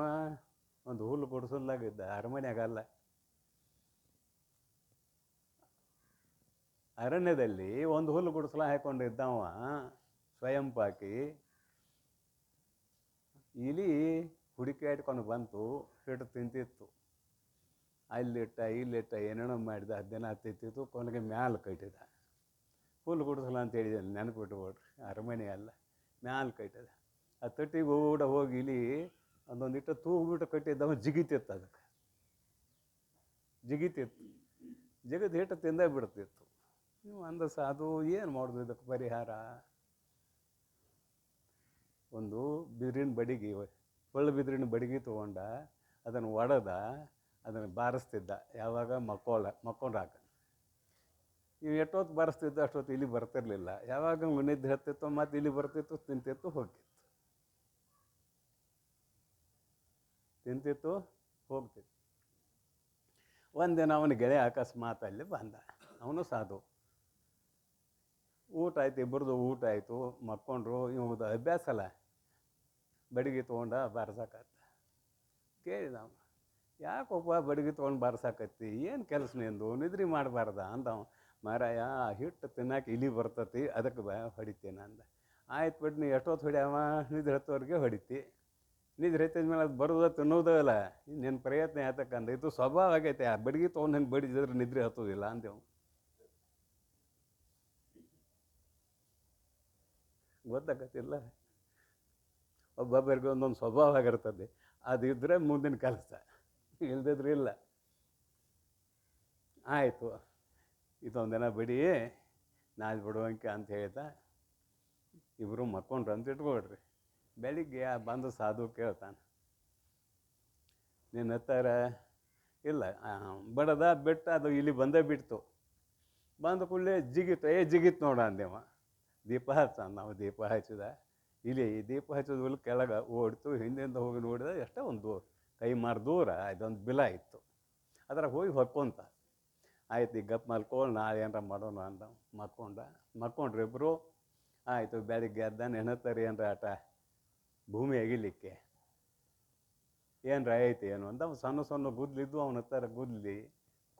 ಒಂದು ಹುಲ್ಲು ಗುಡಿಸಲ್ದಾಗಿದ್ದ, ಅರಮನೆಯಾಗಲ್ಲ. ಅರಣ್ಯದಲ್ಲಿ ಒಂದು ಹುಲ್ಲು ಗುಡಿಸಲ ಹಾಕೊಂಡಿದ್ದವ ಸ್ವಯಂಪಾಕಿ. ಇಲಿ ಹುಡುಕಾಡ್ಕೊಂಡು ಬಂತು, ಹಿಟ್ಟು ತಿಂತಿತ್ತು. ಅಲ್ಲಿಟ್ಟ ಇಲ್ಲಿಟ್ಟ ಏನೇನೋ ಮಾಡಿದ, ದಿನ ತಿಂತಿತ್ತು. ಕೊನೆಗೆ ಮ್ಯಾಲೆ ಕಟ್ಟಿದ. ಹುಲ್ಲು ಗುಡಿಸಲ ಅಂತ ಹೇಳಿದ್ದೇನೆ, ನೆನಪಿಟ್ಕೊಡ್ರಿ, ಅರಮನೆ ಅಲ್ಲ, ಮ್ಯಾಲೆ ಕಟ್ಟಿದ. ಆ ತಟ್ಟಿಗೆ ಕೂಡ ಹೋಗಿ ಇಲಿ ಅದೊಂದಿಟ್ಟು ತೂಗ್ಬಿಟ್ಟು ಕಟ್ಟಿದ್ದವ ಜಿಗಿತಿತ್ತು. ಅದಕ್ಕೆ ಜಿಗಿತಿತ್ತು, ಜಿಗಿದು ಹಿಟ್ಟು ತಿಂದೇ ಬಿಡ್ತಿತ್ತು. ನೀವು ಅಂದ ಸಾಧು ಏನು ಮಾಡೋದು ಇದಕ್ಕೆ ಪರಿಹಾರ? ಒಂದು ಬಿದಿರಿನ ಬಡಿಗೆ, ಒಳ್ಳೆ ಬಿದಿರಿನ ಬಡಿಗೆ ತೊಗೊಂಡ ಅದನ್ನು ಒಡೆದ, ಅದನ್ನು ಬಾರಿಸ್ತಿದ್ದ. ಯಾವಾಗ ಮಕ್ಕೊಂಡಾಕ ಇವು ಎಷ್ಟೊತ್ತು ಬಾರಿಸ್ತಿದ್ದ ಅಷ್ಟೊತ್ತು ಇಲ್ಲಿ ಬರ್ತಿರ್ಲಿಲ್ಲ. ಯಾವಾಗ ನಿದ್ದೆ ಹತ್ತಿತ್ತು ಮತ್ತು ಇಲ್ಲಿ ಬರ್ತಿತ್ತು, ತಿಂತಿತ್ತು ಹೋಗ್ತಿತ್ತು. ಒಂದಿನ ಅವನ ಗೆಳೆಯ ಅಕಸ್ಮಾತ್ ಅಲ್ಲಿ ಬಂದ. ಅವನು ಸಾಧು. ಊಟ ಆಯ್ತು, ಇಬ್ಬರದು ಊಟ ಆಯಿತು, ಮಕ್ಕೊಂಡ್ರು. ಇವದು ಅಭ್ಯಾಸ ಅಲ್ಲ, ಬಡಿಗೆ ತೊಗೊಂಡ ಬಾರ್ಸಕತ್ತ. ಕೇಳಿದ ಅವನು, ಯಾಕೊಬ್ಬ ಬಡಿಗೆ ತೊಗೊಂಡು ಬಾರ್ಸಾಕತ್ತಿ, ಏನು ಕೆಲಸ ನಿಂದು, ನಿದ್ರಿ ಮಾಡಬಾರ್ದ ಅಂದವ. ಮಾರಾಯ, ಹಿಟ್ಟು ತಿನ್ನಕ್ಕೆ ಇಲಿ ಬರ್ತತಿ, ಅದಕ್ಕೆ ಹೊಡಿತೀನಿ ಅಂದ. ಆಯ್ತು ಬಿಟ್ಟು, ನೀ ಎಷ್ಟೊತ್ತು ಹೊಡ್ಯಾವ? ನಿದ್ರೆ ಹತ್ತೋರಿಗೆ ಹೊಡಿತಿ. ನಿದ್ರೆ ಹತ್ತಿದ ಮೇಲೆ ಅದು ಬರೋದ ತಿನ್ನೋದೇ ಅಲ್ಲ, ನಿನ್ನ ಪ್ರಯತ್ನ ಯಾತಕ್ಕಂದ, ಇದು ಸ್ವಭಾವ ಆಗೈತೆ. ಆ ಬಡಿಗೆ ತೊಗೊಂಡು ನಂಗೆ ಬಡಿದಿದ್ರೆ ನಿದ್ರೆ ಹತ್ತೋದಿಲ್ಲ ಅಂದೆವು. ಗೊತ್ತಾಗತ್ತಿಲ್ಲ, ಒಬ್ಬೊಬ್ಬರಿಗೆ ಒಂದೊಂದು ಸ್ವಭಾವ ಆಗಿರ್ತದೆ. ಅದಿದ್ದರೆ ಮುಂದಿನ ಕೆಲಸ, ಇಲ್ದಿದ್ರೆ ಇಲ್ಲ. ಆಯಿತು, ಇದೊಂದಿನ ಬಿಡಿ, ನಾಳೆ ಬಿಡುವಂಕೆ ಅಂತ ಹೇಳ್ದ. ಇಬ್ಬರು ಮಕ್ಕೊಂಡ್ರು ಅಂತ ಇಟ್ಕೊಳ್ರಿ. ಬೆಳಿಗ್ಗೆ ಬಂದು ಸಾಧು ಕೇಳ್ತಾನೆ, ನಿನ್ನ ಹತ್ತಾರ ಇಲ್ಲ ಬಡದ ಬಿಟ್ಟು ಅದು ಇಲ್ಲಿ ಬಂದೇ ಬಿಡ್ತು. ಬಂದ ಕೂಡಲೇ ಜಿಗಿತ್ತು ನೋಡ ಅಂದೇವ. ದೀಪ ಹಚ್ಚ, ನಾವು ದೀಪ ಹಚ್ಚಿದ. ಇಲ್ಲಿ ದೀಪ ಹಚ್ಚಿದ ಹುಲ್ ಕೆಳಗೆ ಓಡ್ತು. ಹಿಂದಿಂದ ಹೋಗಿ ನೋಡಿದ, ಎಷ್ಟೋ ಒಂದು ಕೈ ಮಾರು ದೂರ ಇದೊಂದು ಬಿಲ ಇತ್ತು. ಅದ್ರಾಗ ಹೋಗಿ ಹೊಕ್ಕೊಂತ. ಆಯ್ತು, ಈಗ ಗಪ್ ಮಲ್ಕೊಂಡು ನಾಳೆ ಏನಾರ ಮಾಡೋಣ ಅಂದ. ಮಕ್ಕೊಂಡ್ರಿ ಇಬ್ಬರು. ಆಯಿತು, ಬೆಳಿಗ್ಗೆ ಎದ್ದ, ನೆನತ್ತಾರೆ ಏನರ ಆಟ ಭೂಮಿ ಅಗಿಲಿಕ್ಕೆ ಏನರ ಐತಿ ಏನು ಅಂತ. ಸಣ್ಣ ಗುದ್ಲಿದ್ದು ಅವನ ಹತ್ತಾರ ಗುದ್ಲಿ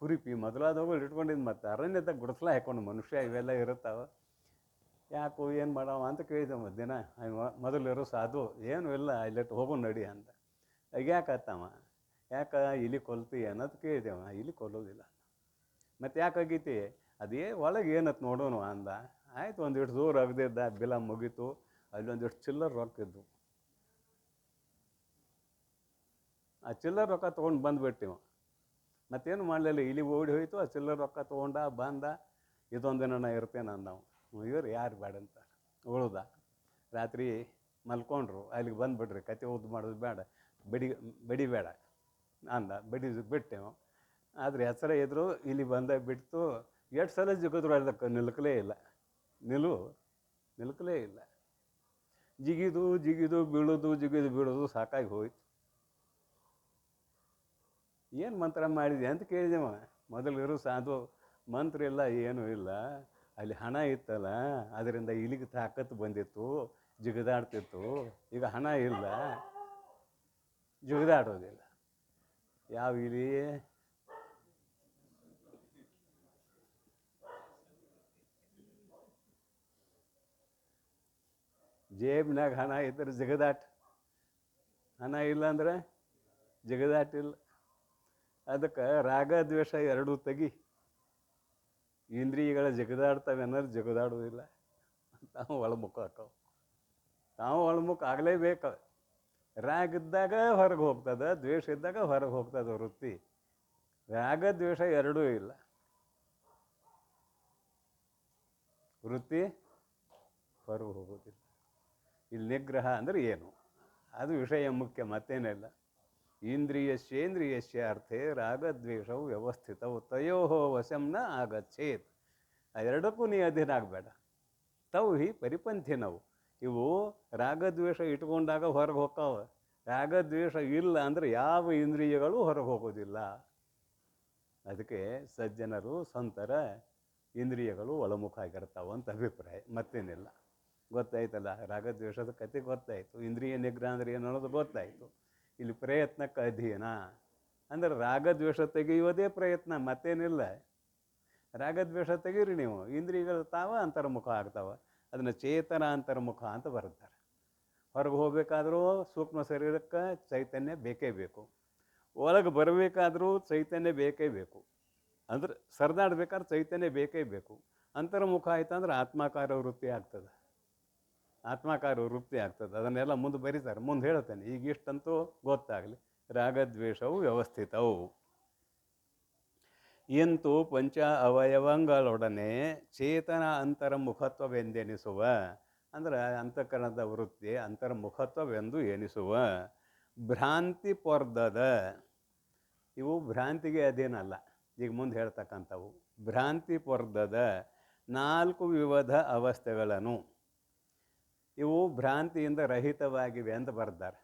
ಕುರಿಪಿ ಮೊದಲಾದವುಗಳು ಇಟ್ಕೊಂಡಿದ್ದು. ಮತ್ತು ಅರಣ್ಯದಾಗ ಗುಡಿಸ್ಲ ಹಾಕೊಂಡು ಮನುಷ್ಯ ಇವೆಲ್ಲ ಇರುತ್ತಾವೆ. ಯಾಕೋ ಏನು ಮಾಡವ ಅಂತ ಕೇಳಿದೆ. ದಿನ ಮೊದಲಿರೋ ಸಾಧು, ಏನೂ ಇಲ್ಲ, ಇಲ್ಲಿಟ್ಟು ಹೋಗೋ ನಡಿ ಅಂದ. ಯಾಕತ್ತವ, ಯಾಕೆ ಇಲಿ ಕೊಲ್ತಿ ಅನ್ನೋದು ಕೇಳಿದೆವ. ಇಲಿ ಕೊಲ್ಲೋದಿಲ್ಲ. ಮತ್ತು ಯಾಕಾಗೈತಿ? ಅದೇ ಒಳಗೆ ಏನತ್ತು ನೋಡೋಣ ಅಂದ. ಆಯ್ತು, ಒಂದಿಷ್ಟು ದೂರ ಅಗದಿದ್ದ, ಬಿಲ ಮುಗೀತು. ಅಲ್ಲೊಂದಿಷ್ಟು ಚಿಲ್ಲರ್ ರೊಕ್ಕ ಇದ್ವು. ಆ ಚಿಲ್ಲರ್ ರೊಕ್ಕ ತೊಗೊಂಡು ಬಂದುಬಿಟ್ಟಿವ. ಮತ್ತೇನು ಮಾಡಲಿಲ್ಲ, ಇಲಿ ಓಡಿ ಹೋಯ್ತು. ಆ ಚಿಲ್ಲರ್ ರೊಕ್ಕ ತೊಗೊಂಡ ಬಂದ. ಇದೊಂದಿನ ನಾ ಇರ್ತೇನೆ ಅಂದವು. ಇವ್ರು ಯಾರು ಬೇಡ ಅಂತ ಉಳ್ದ. ರಾತ್ರಿ ಮಲ್ಕೊಂಡ್ರು. ಅಲ್ಲಿಗೆ ಬಂದುಬಿಡ್ರಿ, ಕತೆ ಉದ್ದು ಮಾಡೋದು ಬೇಡ, ಬಡಿಬೇಡ ಅಂದ. ಬಿಟ್ಟೆವು. ಆದರೆ ಹೆಸರೇ ಇದ್ರು, ಇಲ್ಲಿ ಬಂದ ಬಿಡ್ತು. ಎಷ್ಟು ಸಲ ಜಿಗಿದ್ರು ಅದಕ್ಕೆ ನಿಲ್ಕಲೇ ಇಲ್ಲ. ಜಿಗಿದು ಬೀಳೋದು ಸಾಕಾಗಿ ಹೋಯ್ತು. ಏನು ಮಂತ್ರ ಮಾಡಿದೆ ಅಂತ ಕೇಳಿದೆವ. ಮೊದಲಿರೋ ಸಾಧು, ಮಂತ್ರ ಇಲ್ಲ, ಏನೂ ಇಲ್ಲ. ಅಲ್ಲಿ ಹಣ ಇತ್ತಲ್ಲ, ಅದರಿಂದ ಇಲಿಗೆ ತಾಕತ್ತು ಬಂದಿತ್ತು, ಜಿಗಿದಾಡ್ತಿತ್ತು. ಈಗ ಹಣ ಇಲ್ಲ, ಜಿಗಿದಾಡೋದಿಲ್ಲ. ಯಾವ ಇಲಿ? ಜೇಬ್ನಾಗ ಹಣ ಇದ್ದರೆ ಜಿಗದಾಟ, ಹಣ ಇಲ್ಲ ಅಂದ್ರೆ ಜಿಗದಾಟಿಲ್ಲ. ಅದಕ್ಕೆ ರಾಗ ದ್ವೇಷ ಎರಡೂ ತೆಗಿ. ಇಂದ್ರಿಯಗಳ ಜಿಗದಾಡ್ತವೆ ಅನ್ನೋದು ಜಿಗದಾಡೋದಿಲ್ಲ. ತಾವು ಒಳಮುಖ ಹಾಕವು. ತಾವು ಒಳಮುಖ ಆಗಲೇಬೇಕು. ರಾಗ ಇದ್ದಾಗ ಹೊರಗೆ ಹೋಗ್ತದೆ, ದ್ವೇಷ ಇದ್ದಾಗ ಹೊರಗೆ ಹೋಗ್ತದೆ ವೃತ್ತಿ. ರಾಗ ದ್ವೇಷ ಎರಡೂ ಇಲ್ಲ. ವೃತ್ತಿ ಹೊರಗೆ ಹೋಗೋದಿಲ್ಲ. ಇಲ್ಲಿ ನಿಗ್ರಹ ಅಂದರೆ ಏನು, ಅದು ವಿಷಯ ಮುಖ್ಯ, ಮತ್ತೇನಿಲ್ಲ. ಇಂದ್ರಿಯಸ್ಯೇಂದ್ರಿಯಸ್ಯ ಅರ್ಥೇ ರಾಗದ್ವೇಷವು ವ್ಯವಸ್ಥಿತವು ತಯೋ ವಶಂನ ಆಗಚ್ಚೇತ್. ಎರಡಕ್ಕೂ ನೀ ಅಧೀನ ಆಗಬೇಡ. ತವು ಹಿ ಪರಿಪಂಥಿನವು. ಇವು ರಾಗದ್ವೇಷ ಇಟ್ಕೊಂಡಾಗ ಹೊರಗೆ ಹೋಗ್ತಾವ. ರಾಗದ್ವೇಷ ಇಲ್ಲ ಅಂದರೆ ಯಾವ ಇಂದ್ರಿಯಗಳು ಹೊರಗೆ ಹೋಗೋದಿಲ್ಲ. ಅದಕ್ಕೆ ಸಜ್ಜನರು ಸಂತರ ಇಂದ್ರಿಯಗಳು ಒಳಮುಖ ಆಗಿರ್ತಾವೆ ಅಂತ ಅಭಿಪ್ರಾಯ, ಮತ್ತೇನಿಲ್ಲ. ಗೊತ್ತಾಯ್ತಲ್ಲ, ರಾಗದ್ವೇಷದ ಕತೆ ಗೊತ್ತಾಯಿತು. ಇಂದ್ರಿಯ ನಿಗ್ರಹ ಅಂದರೆ ಏನು ಅನ್ನೋದು ಗೊತ್ತಾಯಿತು. ಇಲ್ಲಿ ಪ್ರಯತ್ನಕ್ಕೆ ಅಧೀನ ಅಂದರೆ ರಾಗದ್ವೇಷ ತೆಗೆಯುವುದೇ ಪ್ರಯತ್ನ, ಮತ್ತೇನಿಲ್ಲ. ರಾಗದ್ವೇಷ ತೆಗೀರಿ ನೀವು, ಇಂದ್ರಿಯಗಳು ತಾವ ಅಂತರ್ಮುಖ ಆಗ್ತಾವೆ. ಅದನ್ನು ಚೇತನ ಅಂತರ್ಮುಖ ಅಂತ ಬರ್ತಾರೆ. ಹೊರಗೆ ಹೋಗಬೇಕಾದ್ರೂ ಸೂಕ್ಷ್ಮ ಶರೀರಕ್ಕೆ ಚೈತನ್ಯ ಬೇಕೇ ಬೇಕು, ಒಳಗೆ ಬರಬೇಕಾದ್ರೂ ಚೈತನ್ಯ ಬೇಕೇ ಬೇಕು. ಅಂದ್ರೆ ಸರಿದಾಡ್ಬೇಕಾದ್ರೆ ಚೈತನ್ಯ ಬೇಕೇ ಬೇಕು. ಅಂತರ್ಮುಖ ಆಯ್ತು ಅಂದ್ರೆ ಆತ್ಮಾಕಾರ ವೃತ್ತಿ ಆಗ್ತದೆ. ಆತ್ಮಾಕಾರ ವೃತ್ತಿ ಆಗ್ತದೆ. ಅದನ್ನೆಲ್ಲ ಮುಂದೆ ಬರೀತಾರೆ, ಮುಂದೆ ಹೇಳ್ತೇನೆ. ಈಗ ಇಷ್ಟಂತೂ ಗೊತ್ತಾಗಲಿ. ರಾಗದ್ವೇಷವು ವ್ಯವಸ್ಥಿತವು. ಇಂತು ಪಂಚ ಅವಯವಗಳೊಡನೆ ಚೇತನ ಅಂತರ್ಮುಖತ್ವವೆಂದೆನಿಸುವ, ಅಂದರೆ ಅಂತಃಕರಣದ ವೃತ್ತಿ ಅಂತರ್ಮುಖತ್ವವೆಂದು ಎನಿಸುವ ಭ್ರಾಂತಿ ಪೊರ್ದದ. ಇವು ಭ್ರಾಂತಿಗೆ ಅಧೀನ ಅಲ್ಲ, ಈಗ ಮುಂದೆ ಹೇಳ್ತಕ್ಕಂಥವು. ಭ್ರಾಂತಿ ಪೊರ್ದದ 4 ವಿವಿಧ ಅವಸ್ಥೆಗಳನ್ನು ಇವು ಭ್ರಾಂತಿಯಿಂದ ರಹಿತವಾಗಿವೆ ಅಂತ ಬರ್ತಾರೆ.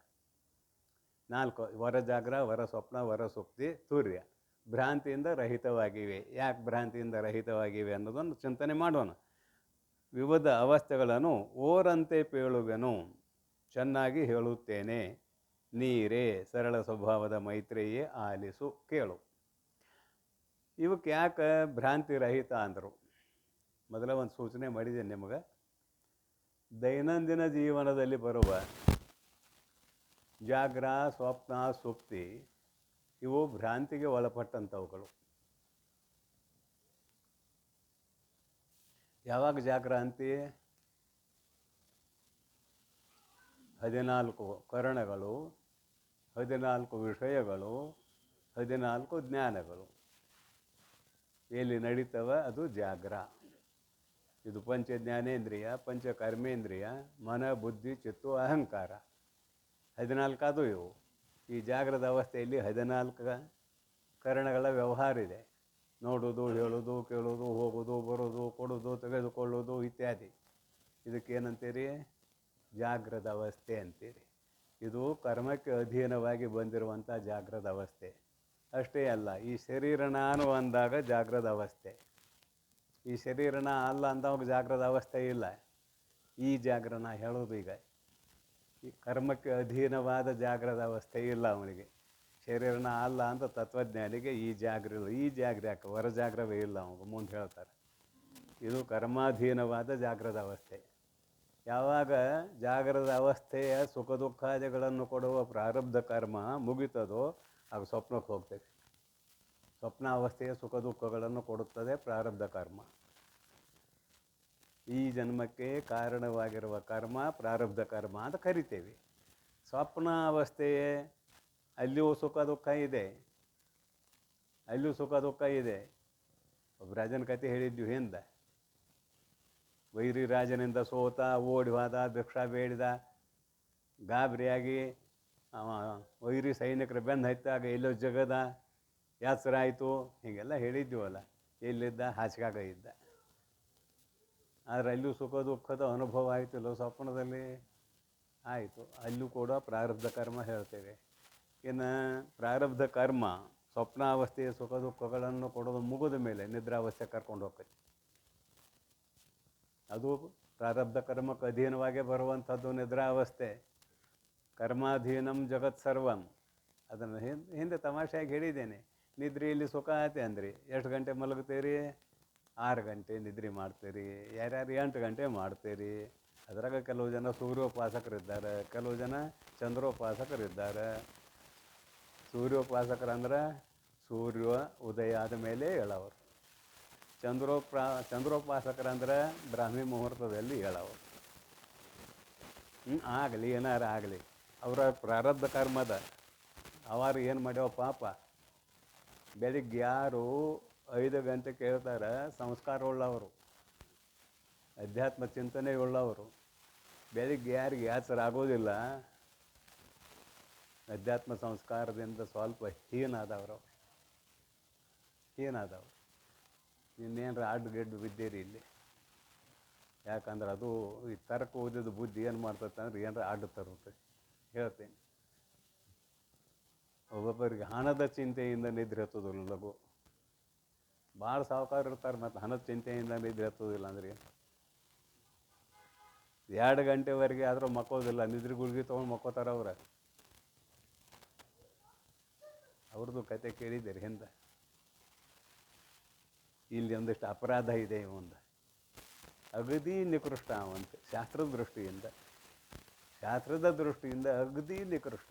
4: ವರಜಾಗ್ರ, ವರಸ್ವಪ್ನ, ವರಸುಪ್ತಿ, ತುರ್ಯ. ಭ್ರಾಂತಿಯಿಂದ ರಹಿತವಾಗಿವೆ. ಯಾಕೆ ಭ್ರಾಂತಿಯಿಂದ ರಹಿತವಾಗಿವೆ ಅನ್ನೋದನ್ನು ಚಿಂತನೆ ಮಾಡೋಣ. ವಿವಿಧ ಅವಸ್ಥೆಗಳನ್ನು ಓರಂತೆ ಪೇಳುವೆನು, ಚೆನ್ನಾಗಿ ಹೇಳುತ್ತೇನೆ, ನೀರೇ ಸರಳ ಸ್ವಭಾವದ ಮೈತ್ರಿಯೇ ಆಲಿಸು ಕೇಳು. ಇವಕ್ಕೆ ಯಾಕೆ ಭ್ರಾಂತಿ ರಹಿತ ಅಂದರು? ಮೊದಲ ಒಂದು ಸೂಚನೆ ಮಾಡಿದ್ದೇನೆ ನಿಮಗೆ. ದೈನಂದಿನ ಜೀವನದಲ್ಲಿ ಬರುವ ಜಾಗ್ರ, ಸ್ವಪ್ನ, ಸುಪ್ತಿ ಇವು ಭ್ರಾಂತಿಗೆ ಒಳಪಟ್ಟಂಥವುಗಳು. ಯಾವಾಗ ಜಾಗ್ರ ಅಂತಿ? 14 ಕರಣಗಳು, 14 ವಿಷಯಗಳು, 14 ಜ್ಞಾನಗಳು ಎಲ್ಲಿ ನಡೀತವೆ ಅದು ಜಾಗ್ರ. ಇದು ಪಂಚ ಜ್ಞಾನೇಂದ್ರಿಯ, ಪಂಚ ಕರ್ಮೇಂದ್ರಿಯ, ಮನ, ಬುದ್ಧಿ, ಚಿತ್ತು, ಅಹಂಕಾರ. 14 ಅದು ಇವು. ಈ ಜಾಗ್ರದ ಅವಸ್ಥೆಯಲ್ಲಿ 14 ಕರಣಗಳ ವ್ಯವಹಾರ ಇದೆ. ನೋಡೋದು, ಹೇಳೋದು, ಕೇಳೋದು, ಹೋಗೋದು, ಬರೋದು, ಕೊಡೋದು, ತೆಗೆದುಕೊಳ್ಳೋದು ಇತ್ಯಾದಿ. ಇದಕ್ಕೇನಂತೀರಿ? ಜಾಗ್ರದ ಅವಸ್ಥೆ ಅಂತೀರಿ. ಇದು ಕರ್ಮಕ್ಕೆ ಅಧೀನವಾಗಿ ಬಂದಿರುವಂಥ ಜಾಗ್ರದ ಅವಸ್ಥೆ. ಅಷ್ಟೇ ಅಲ್ಲ, ಈ ಶರೀರ ನಾನು ಅಂದಾಗ ಜಾಗ್ರದ ಅವಸ್ಥೆ, ಈ ಶರೀರನ ಅಲ್ಲ ಅಂದವಾಗ ಜಾಗ್ರದ ಅವಸ್ಥೆ ಇಲ್ಲ. ಈ ಜಾಗ್ರನ ಹೇಳೋದು ಈಗ. ಈ ಕರ್ಮಕ್ಕೆ ಅಧೀನವಾದ ಜಾಗ್ರದ ಅವಸ್ಥೆ ಇಲ್ಲ ಅವನಿಗೆ. ಶರೀರನ ಅಲ್ಲ ಅಂತ ತತ್ವಜ್ಞಾನಿಗೆ ಈ ಜಾಗ್ರ ಇಲ್ಲ. ಈ ಜಾಗ್ರ ಯಾಕೆ? ಹೊರಜಾಗ್ರವೇ ಇಲ್ಲ ಅವನಿಗೆ, ಮುಂದೆ ಹೇಳ್ತಾರೆ. ಇದು ಕರ್ಮಾಧೀನವಾದ ಜಾಗ್ರದ ಅವಸ್ಥೆ. ಯಾವಾಗ ಜಾಗ್ರದ ಅವಸ್ಥೆಯ ಸುಖ ದುಃಖಾದಿಗಳನ್ನು ಕೊಡುವ ಪ್ರಾರಬ್ಧ ಕರ್ಮ ಮುಗಿತದೋ ಆಗ ಸ್ವಪ್ನಕ್ಕೆ ಹೋಗ್ತದೆ. ಸ್ವಪ್ನಾವಸ್ಥೆಯ ಸುಖ ದುಃಖಗಳನ್ನು ಕೊಡುತ್ತದೆ ಪ್ರಾರಬ್ಧ ಕರ್ಮ. ಈ ಜನ್ಮಕ್ಕೆ ಕಾರಣವಾಗಿರುವ ಕರ್ಮ ಪ್ರಾರಬ್ಧ ಕರ್ಮ ಅಂತ ಕರಿತೇವೆ. ಸ್ವಪ್ನಾವಸ್ಥೆಯೇ ಅಲ್ಲಿಯೂ ಸುಖ ದುಃಖ ಇದೆ, ಅಲ್ಲಿಯೂ ಸುಖ ದುಃಖ ಇದೆ. ಒಬ್ಬ ರಾಜನ ಕತೆ ಹೇಳಿದ್ವಿ ಹಿಂದೆ. ವೈರಿ ರಾಜನಿಂದ ಸೋತ, ಓಡಿ ಹೋದ, ಭಿಕ್ಷಾ ಬೇಡಿದ, ಗಾಬರಿಯಾಗಿ ವೈರಿ ಸೈನಿಕರ ಬೆನ್ನು ಹತ್ತಾಗ ಎಲ್ಲೋ ಜಗದ ಯಾತ್ರೆ ಆಯಿತು, ಹೀಗೆಲ್ಲ ಹೇಳಿದ್ದೀವಲ್ಲ. ಎಲ್ಲಿದ್ದ? ಹಾಸಿಗೆಯಾಗ ಇದ್ದ. ಆದರೆ ಅಲ್ಲೂ ಸುಖ ದುಃಖದ ಅನುಭವ ಆಯಿತಲ್ಲೋ ಸ್ವಪ್ನದಲ್ಲಿ, ಆಯಿತು. ಅಲ್ಲೂ ಕೂಡ ಪ್ರಾರಬ್ಧ ಕರ್ಮ ಹೇಳ್ತೇವೆ. ಇನ್ನು ಪ್ರಾರಬ್ಧ ಕರ್ಮ ಸ್ವಪ್ನಾವಸ್ಥೆಯ ಸುಖ ದುಃಖಗಳನ್ನು ಕೊಡೋದು ಮುಗಿದ ಮೇಲೆ ನಿದ್ರಾವಸ್ಥೆ ಕರ್ಕೊಂಡು ಹೋಗ್ತೈತಿ. ಅದು ಪ್ರಾರಬ್ಧ ಕರ್ಮಕ್ಕೆ ಅಧೀನವಾಗೇ ಬರುವಂಥದ್ದು ನಿದ್ರಾವಸ್ಥೆ. ಕರ್ಮಾಧೀನಂ ಜಗತ್ ಸರ್ವಂ. ಅದನ್ನು ಹಿಂದೆ ತಮಾಷೆಯಾಗಿ ಹೇಳಿದ್ದೇನೆ. ನಿದ್ರೆಯಲ್ಲಿ ಸುಖ ಆಯ್ತೆ ಅಂದ್ರಿ, ಎಷ್ಟು ಗಂಟೆ ಮಲಗ್ತೀರಿ? 6 ಗಂಟೆ ನಿದ್ರೆ ಮಾಡ್ತೀರಿ. ಯಾರ್ಯಾರು 8 ಗಂಟೆ ಮಾಡ್ತೀರಿ. ಅದರಾಗ ಕೆಲವು ಜನ ಸೂರ್ಯೋಪಾಸಕರಿದ್ದಾರೆ, ಕೆಲವು ಜನ ಚಂದ್ರೋಪಾಸಕರಿದ್ದಾರೆ. ಸೂರ್ಯೋಪಾಸಕರಂದ್ರೆ ಸೂರ್ಯ ಉದಯ ಆದ ಮೇಲೆ ಹೇಳೋರು. ಚಂದ್ರೋಪಾಸಕರಂದ್ರೆ ಬ್ರಾಹ್ಮಿ ಮುಹೂರ್ತದಲ್ಲಿ ಹೇಳೋರು. ಆಗಲಿ, ಏನಾರು ಆಗಲಿ, ಅವರ ಪ್ರಾರಬ್ಧ ಕರ್ಮದ ಅವರು ಏನು ಮಾಡ್ಯಾವ ಪಾಪ. ಬೆಳಿಗ್ಗೆ ಯಾರು 5 ಗಂಟೆ ಕೇಳ್ತಾರೆ ಸಂಸ್ಕಾರ ಉಳ್ಳವರು, ಅಧ್ಯಾತ್ಮ ಚಿಂತನೆ ಉಳ್ಳವರು. ಬೆಳಿಗ್ಗೆ ಯಾರಿಗೆ ಯಾತ್ರೆ ಆಗೋದಿಲ್ಲ, ಅಧ್ಯಾತ್ಮ ಸಂಸ್ಕಾರದಿಂದ ಸ್ವಲ್ಪ ಹೀನಾದವರು. ಇನ್ನೇನರ ಅಡ್ಡುಗೆಡ್ಡು ಬಿದ್ದೀರಿ ಇಲ್ಲಿ. ಯಾಕಂದ್ರೆ ಅದು ಈ ತರ್ಕ ಓದಿದ ಬುದ್ಧಿ ಏನು ಮಾಡ್ತೈತೆ ಅಂದ್ರೆ ಏನರ ಅಡ್ಡು ತರುತ್ತೆ. ಹೇಳ್ತೀನಿ, ಒಬ್ಬೊಬ್ಬರಿಗೆ ಹಣದ ಚಿಂತೆಯಿಂದ ನಿದ್ರೆ ಹತ್ತೋದಿಲ್ಲ ಲಘು. ಭಾಳ ಸಾಹುಕಾರ ಇರ್ತಾರೆ, ಮತ್ತು ಹಣದ ಚಿಂತೆಯಿಂದ ನಿದ್ರೆ ಹತ್ತೋದಿಲ್ಲ ಅಂದ್ರೆ 2 ಗಂಟೆವರೆಗೆ ಆದರೂ ಮಕ್ಕೋದಿಲ್ಲ, ನಿದ್ರೆ ಗುಳ್ಗಿ ತೊಗೊಂಡು ಮಕ್ಕೋತಾರೆ ಅವ್ರದ್ದು ಕತೆ ಕೇಳಿದ್ದೀರಿ ಹಿಂದೆ. ಇಲ್ಲಿ ಒಂದಿಷ್ಟು ಅಪರಾಧ ಇದೆ ಮುಂದೆ, ಅಗದಿ ನಿಕೃಷ್ಟ ಅವಂತೆ. ಶಾಸ್ತ್ರದ ದೃಷ್ಟಿಯಿಂದ ಅಗದಿ ನಿಕೃಷ್ಟ.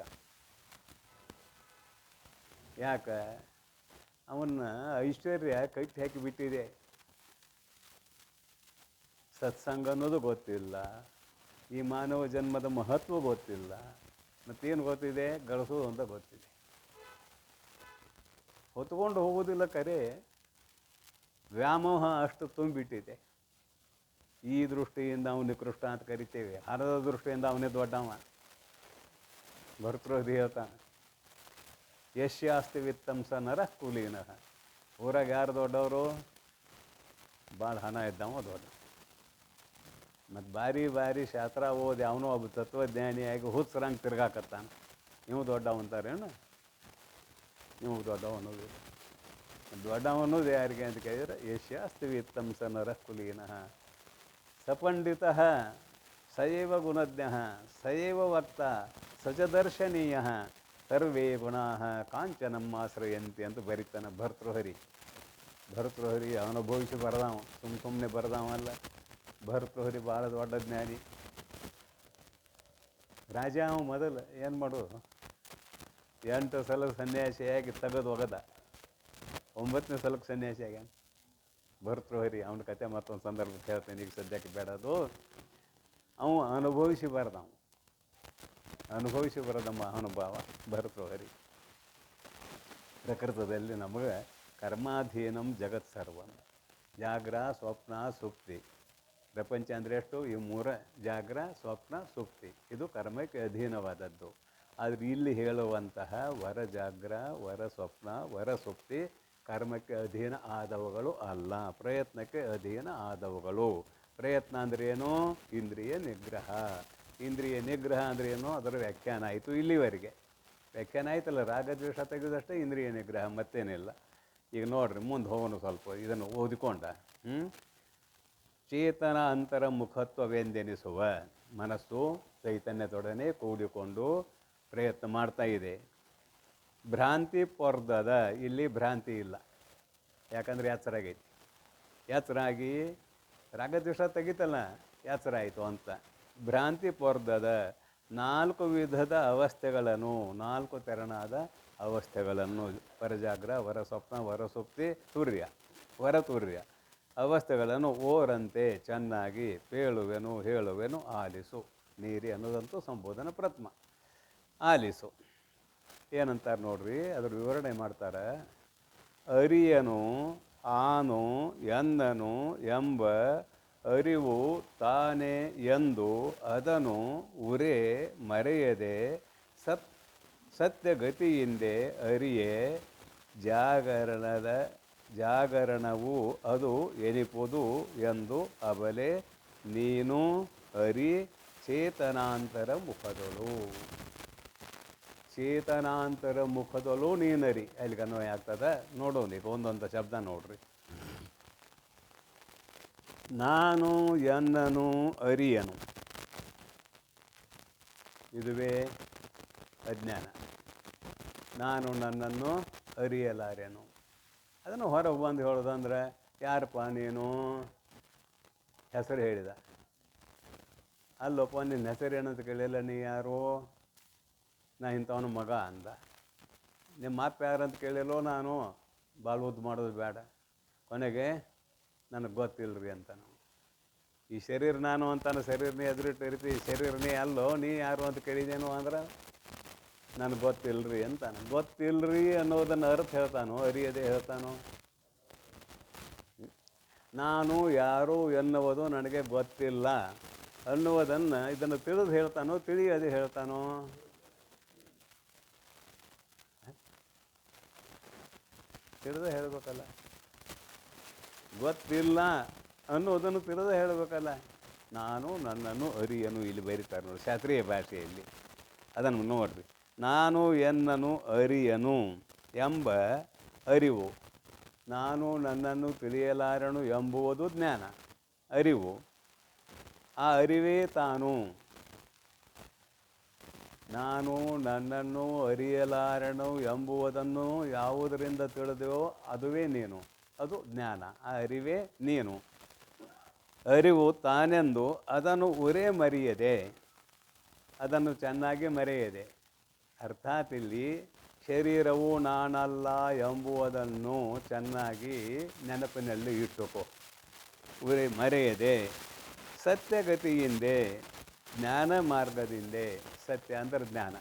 ಯಾಕೆ? ಅವನ್ನ ಐಶ್ವರ್ಯ ಕಟ್ಟಿ ಹಾಕಿ ಬಿಟ್ಟಿದೆ. ಸತ್ಸಂಗ ಅನ್ನೋದು ಗೊತ್ತಿಲ್ಲ, ಈ ಮಾನವ ಜನ್ಮದ ಮಹತ್ವ ಗೊತ್ತಿಲ್ಲ, ಮತ್ತೇನು ಗೊತ್ತಿದೆ? ಗಳಿಸೋದು ಅಂತ ಗೊತ್ತಿದೆ. ಹೊತ್ಕೊಂಡು ಹೋಗೋದಿಲ್ಲ, ಕರೆ ವ್ಯಾಮೋಹ ಅಷ್ಟು ತುಂಬಿಟ್ಟಿದೆ. ಈ ದೃಷ್ಟಿಯಿಂದ ಅವನು ನಿಕೃಷ್ಟ ಅಂತ ಕರಿತೇವೆ, ಹಣದ ದೃಷ್ಟಿಯಿಂದ ಅವನೇ ದೊಡ್ಡವ. ಭರ್ತೃಹರಿ ಹೇಳ್ತಾನೆ, ಯಶ್ಯಾಸ್ತಿ ವಿತ್ತಂ ಸ ನರಃ ಕುಲೀನಃ. ಊರಾಗ ಯಾರು ದೊಡ್ಡವರು? ಭಾಳ ಹಣ ಇದ್ದವ ದೊಡ್ಡ. ಮತ್ತು ಭಾರಿ ಶಾಸ್ತ್ರ ಓದಿ ಅವನು ಒಬ್ಬ ತತ್ವಜ್ಞಾನಿಯಾಗಿ ಹುತ್ಸರಂಗೆ ತಿರ್ಗಾಕತ್ತಾನ, ನೀವು ದೊಡ್ಡವ ಅಂತಾರೇನು? ನೀವು ದೊಡ್ಡವ ಅನ್ನೋದು. ದೊಡ್ಡವ ಅನ್ನೋದು ಯಾರಿಗೆ ಅಂತ ಕೇಳಿದ್ರೆ, ಯಶ್ಯಾಸ್ತಿ ವಿತ್ತಂ ಸ ನರಃ ಕುಲೀನಃ ಸಪಂಡಿತ ಸಯೈವ ಗುಣಜ್ಞ ಸಯೈವ ವಕ್ತ ಸಚ ದರ್ಶನೀಯ ಸರ್ವೇ ಗುಣಾ ಕಾಂಚನಮ್ಮಾಶ್ರಯಂತಿ ಅಂತ ಬರೀತಾನೆ ಭರ್ತೃಹರಿ. ಅನುಭವಿಸಿ ಬರೆದವ, ಸುಮ್ಮನೆ ಬರೆದವಲ್ಲ. ಭರ್ತೃಹರಿ ಭಾಳ ದೊಡ್ಡ ಜ್ಞಾನಿ. ರಾಜ ಅವ ಮೊದಲು ಏನು ಮಾಡೋದು, 8 ಸಲ ಸನ್ಯಾಸಿಯಾಗಿ ತೆಗೆದು ಒಗದ, 9ನೇ ಸಲಕ್ಕೆ ಸನ್ಯಾಸಿ ಆಗ್ಯಾನ ಭರ್ತೃಹರಿ. ಅವನ ಕತೆ ಮತ್ತೊಂದು ಸಂದರ್ಭಕ್ಕೆ ಹೇಳ್ತೇನೆ, ಈಗ ಸದ್ಯಕ್ಕೆ ಬೇಡದು. ಅವ ಅನುಭವಿಸಿ ಬರೆದ ಮಹಾನುಭಾವ ಭರ್ತೃಹರಿ. ಪ್ರಕೃತದಲ್ಲಿ ನಮಗೆ ಕರ್ಮಾಧೀನಂ ಜಗತ್ ಸರ್ವಂ, ಜಾಗ್ರ ಸ್ವಪ್ನ ಸುಪ್ತಿ. ಪ್ರಪಂಚ ಅಂದರೆ ಎಷ್ಟು? ಈ 3: ಜಾಗ್ರ, ಸ್ವಪ್ನ, ಸುಪ್ತಿ. ಇದು ಕರ್ಮಕ್ಕೆ ಅಧೀನವಾದದ್ದು. ಆದರೆ ಇಲ್ಲಿ ಹೇಳುವಂತಹ ವರ ಜಾಗ್ರ, ವರ ಸ್ವಪ್ನ, ವರ ಸುಪ್ತಿ ಕರ್ಮಕ್ಕೆ ಅಧೀನ ಆದವುಗಳು ಅಲ್ಲ, ಪ್ರಯತ್ನಕ್ಕೆ ಅಧೀನ ಆದವುಗಳು. ಪ್ರಯತ್ನ ಅಂದ್ರೇನು? ಇಂದ್ರಿಯ ನಿಗ್ರಹ. ಇಂದ್ರಿಯ ನಿಗ್ರಹ ಅಂದ್ರೇನು? ಅದರ ವ್ಯಾಖ್ಯಾನ ಆಯಿತು. ಇಲ್ಲಿವರೆಗೆ ವ್ಯಾಖ್ಯಾನ ಆಯ್ತಲ್ಲ. ರಾಗದ್ವೇಷ ತೆಗೆದಷ್ಟೇ ಇಂದ್ರಿಯ ನಿಗ್ರಹ, ಮತ್ತೇನಿಲ್ಲ. ಈಗ ನೋಡ್ರಿ, ಮುಂದೆ ಹೋಗೋಣ ಸ್ವಲ್ಪ ಇದನ್ನು ಓದಿಕೊಂಡ. ಚೇತನ ಅಂತರ ಮುಖತ್ವವೆಂದೆನಿಸುವ ಮನಸ್ಸು ಚೈತನ್ಯದೊಡನೆ ಕೂಡಿಕೊಂಡು ಪ್ರಯತ್ನ ಮಾಡ್ತಾ ಇದೆ. ಭ್ರಾಂತಿ ಪೊರ್ದದ, ಇಲ್ಲಿ ಭ್ರಾಂತಿ ಇಲ್ಲ, ಯಾಕಂದ್ರೆ ಎಚ್ಚರ ಆಗೈತಿ. ಎಚ್ಚರ ಆಗಿ ರಾಗದ್ವೇಷ ತೆಗಿತಲ್ಲ, ಎಚ್ಚರ ಆಯಿತು ಅಂತ. ಭ್ರಾಂತಿ ಪೊರ್ದದ 4 ವಿಧದ ಅವಸ್ಥೆಗಳನ್ನು, 4 ತೆರನಾದ ಅವಸ್ಥೆಗಳನ್ನು, ವರಜಾಗ್ರ, ವರ ಸ್ವಪ್ನ, ವರಸುಪ್ತಿ, ತುರ್ಯ, ವರತುರ್ಯ ಅವಸ್ಥೆಗಳನ್ನು ಓರಂತೆ ಚೆನ್ನಾಗಿ ಹೇಳುವೆನು ಆಲಿಸು. ನೀರಿ ಅನ್ನೋದಂತೂ ಸಂಬೋಧನ ಪ್ರಥಮ. ಆಲಿಸು ಏನಂತಾರೆ ನೋಡ್ರಿ, ಅದ್ರ ವಿವರಣೆ ಮಾಡ್ತಾರೆ. ಅರಿಯನು ಆನು ಎಂದನು ಎಂಬ ಅರಿವು ತಾನೇ ಎಂದು ಅದನ್ನು ಉರೇ ಮರೆಯದೆ ಸತ್ಯಗತಿಯಿಂದೆ ಅರಿಯೇ ಜಾಗರಣವು ಅದು ಎನಿಪುದು ಎಂದು ಅಬಲೆ ನೀನು ಅರಿ ಚೇತನಾಂತರ ಮುಖದಳು ನೀನರಿ. ಅಲ್ಲಿಗೆ ಅನ್ವಯ ಆಗ್ತದೆ. ನೋಡೋಣ ಈಗ ಒಂದೊಂದು ಶಬ್ದ ನೋಡ್ರಿ. ನಾನು ಎನ್ನನು ಅರಿಯನು, ಇದುವೇ ಅಜ್ಞಾನ. ನಾನು ನನ್ನನ್ನು ಅರಿಯಲಾರೆನು. ಅದನ್ನು ಹೊರಗೆ ಬಂದು ಹೇಳೋದಂದ್ರೆ, ಯಾರಪ್ಪ ನೀನು? ಹೆಸರು ಹೇಳಿದ. ಅಲ್ಲಪ್ಪ ನಿನ್ನ ಹೆಸರೇನಂತ ಕೇಳಿಲ್ಲ, ನೀ ಯಾರು? ನಾ ಇಂಥವನ ಮಗ ಅಂದ. ನಿಮ್ಮ ಅಪ್ಪ ಯಾರಂತ ಕೇಳಿಲ್ಲೋ, ನಾನು ಬಾಳ್ವದ್ದು ಮಾಡೋದು ಬೇಡ. ಕೊನೆಗೆ ನನಗೆ ಗೊತ್ತಿಲ್ಲರಿ ಅಂತ. ಈ ಶರೀರ ನಾನು ಅಂತಾನೆ, ಶರೀರನೇ ಎದುರಿಟ್ಟಿರ್ತಿ, ಶರೀರನೇ ಅಲ್ಲೋ, ನೀ ಯಾರು ಅಂತ ಕೇಳಿದೇನು ಅಂದ್ರೆ ನನಗೆ ಗೊತ್ತಿಲ್ಲರಿ ಅಂತಾನೆ. ಗೊತ್ತಿಲ್ಲರಿ ಅನ್ನೋದನ್ನು ಅರ್ಥ ಹೇಳ್ತಾನೋ, ಅರಿಯದೆ ಹೇಳ್ತಾನೋ? ನಾನು ಯಾರು ಎನ್ನುವುದು ನನಗೆ ಗೊತ್ತಿಲ್ಲ ಅನ್ನುವುದನ್ನು ಇದನ್ನು ತಿಳಿದು ಹೇಳ್ತಾನೋ ತಿಳಿಯದೆ ಹೇಳ್ತಾನೋ? ತಿಳಿದು ಹೇಳಬೇಕಲ್ಲ. ಗೊತ್ತಿಲ್ಲ ಅನ್ನೋದನ್ನು ತಿಳಿದು ಹೇಳಬೇಕಲ್ಲ. ನಾನು ನನ್ನನ್ನು ಅರಿಯನು, ಇಲ್ಲಿ ಬರೀತಾರೆ ನೋಡಿ ಶಾಸ್ತ್ರೀಯ ಭಾಷೆಯಲ್ಲಿ. ಅದನ್ನು ನೋಡ್ರಿ. ನಾನು ಎನ್ನನು ಅರಿಯನು ಎಂಬ ಅರಿವು, ನಾನು ನನ್ನನ್ನು ತಿಳಿಯಲಾರನು ಎಂಬುವುದು ಜ್ಞಾನ, ಅರಿವು. ಆ ಅರಿವೇ ತಾನು. ನಾನು ನನ್ನನ್ನು ಅರಿಯಲಾರನು ಎಂಬುವುದನ್ನು ಯಾವುದರಿಂದ ತಿಳಿದೆಯೋ ಅದುವೇ ನೀನು, ಅದು ಜ್ಞಾನ. ಆ ಅರಿವೇ ನೀನು. ಅರಿವು ತಾನೆಂದು ಅದನ್ನು ಮರೆಯದೆ, ಅದನ್ನು ಚೆನ್ನಾಗಿ ಮರೆಯದೆ. ಅರ್ಥಾತ್ ಇಲ್ಲಿ ಶರೀರವು ನಾನಲ್ಲ ಎಂಬುವುದನ್ನು ಚೆನ್ನಾಗಿ ನೆನಪಿನಲ್ಲಿ ಇಟ್ಟುಕೋ, ಮರೆಯದೆ ಸತ್ಯಗತಿಯಿಂದೆ, ಜ್ಞಾನ ಮಾರ್ಗದಿಂದೆ. ಸತ್ಯ ಅಂದರೆ ಜ್ಞಾನ.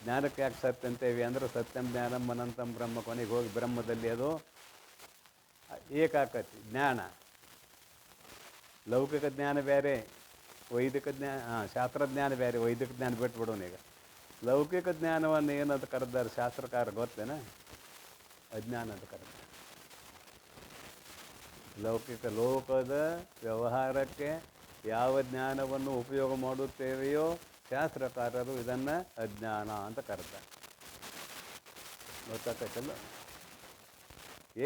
ಜ್ಞಾನಕ್ಕೆ ಯಾಕೆ ಸತ್ಯ ಅಂತೇವಿ ಅಂದರೆ ಸತ್ಯಂ ಜ್ಞಾನಂ ಅನಂತಂ ಬ್ರಹ್ಮ, ಕೊನೆಗೆ ಹೋಗಿ ಬ್ರಹ್ಮದಲ್ಲಿ ಅದು ಏಕಾಕತಿ ಜ್ಞಾನ. ಲೌಕಿಕ ಜ್ಞಾನ ಬೇರೆ, ವೈದಿಕ ಜ್ಞಾನ, ಶಾಸ್ತ್ರಜ್ಞಾನ ಬೇರೆ. ವೈದಿಕ ಜ್ಞಾನ ಬಿಟ್ಬಿಡೋಣ ಈಗ. ಲೌಕಿಕ ಜ್ಞಾನವನ್ನು ಏನಂತ ಕರೆದಾರೆ ಶಾಸ್ತ್ರಕಾರ ಗೊತ್ತೇನ? ಅಜ್ಞಾನ ಅಂತ ಕರೆದಾರೆ. ಲೋಕದ ವ್ಯವಹಾರಕ್ಕೆ ಯಾವ ಜ್ಞಾನವನ್ನು ಉಪಯೋಗ ಮಾಡುತ್ತೇವೆಯೋ ಶಾಸ್ತ್ರಕಾರರು ಇದನ್ನು ಅಜ್ಞಾನ ಅಂತ ಕರೆದಾರೆ. ಗೊತ್ತಾಗ್ತೈತಲ್ಲ?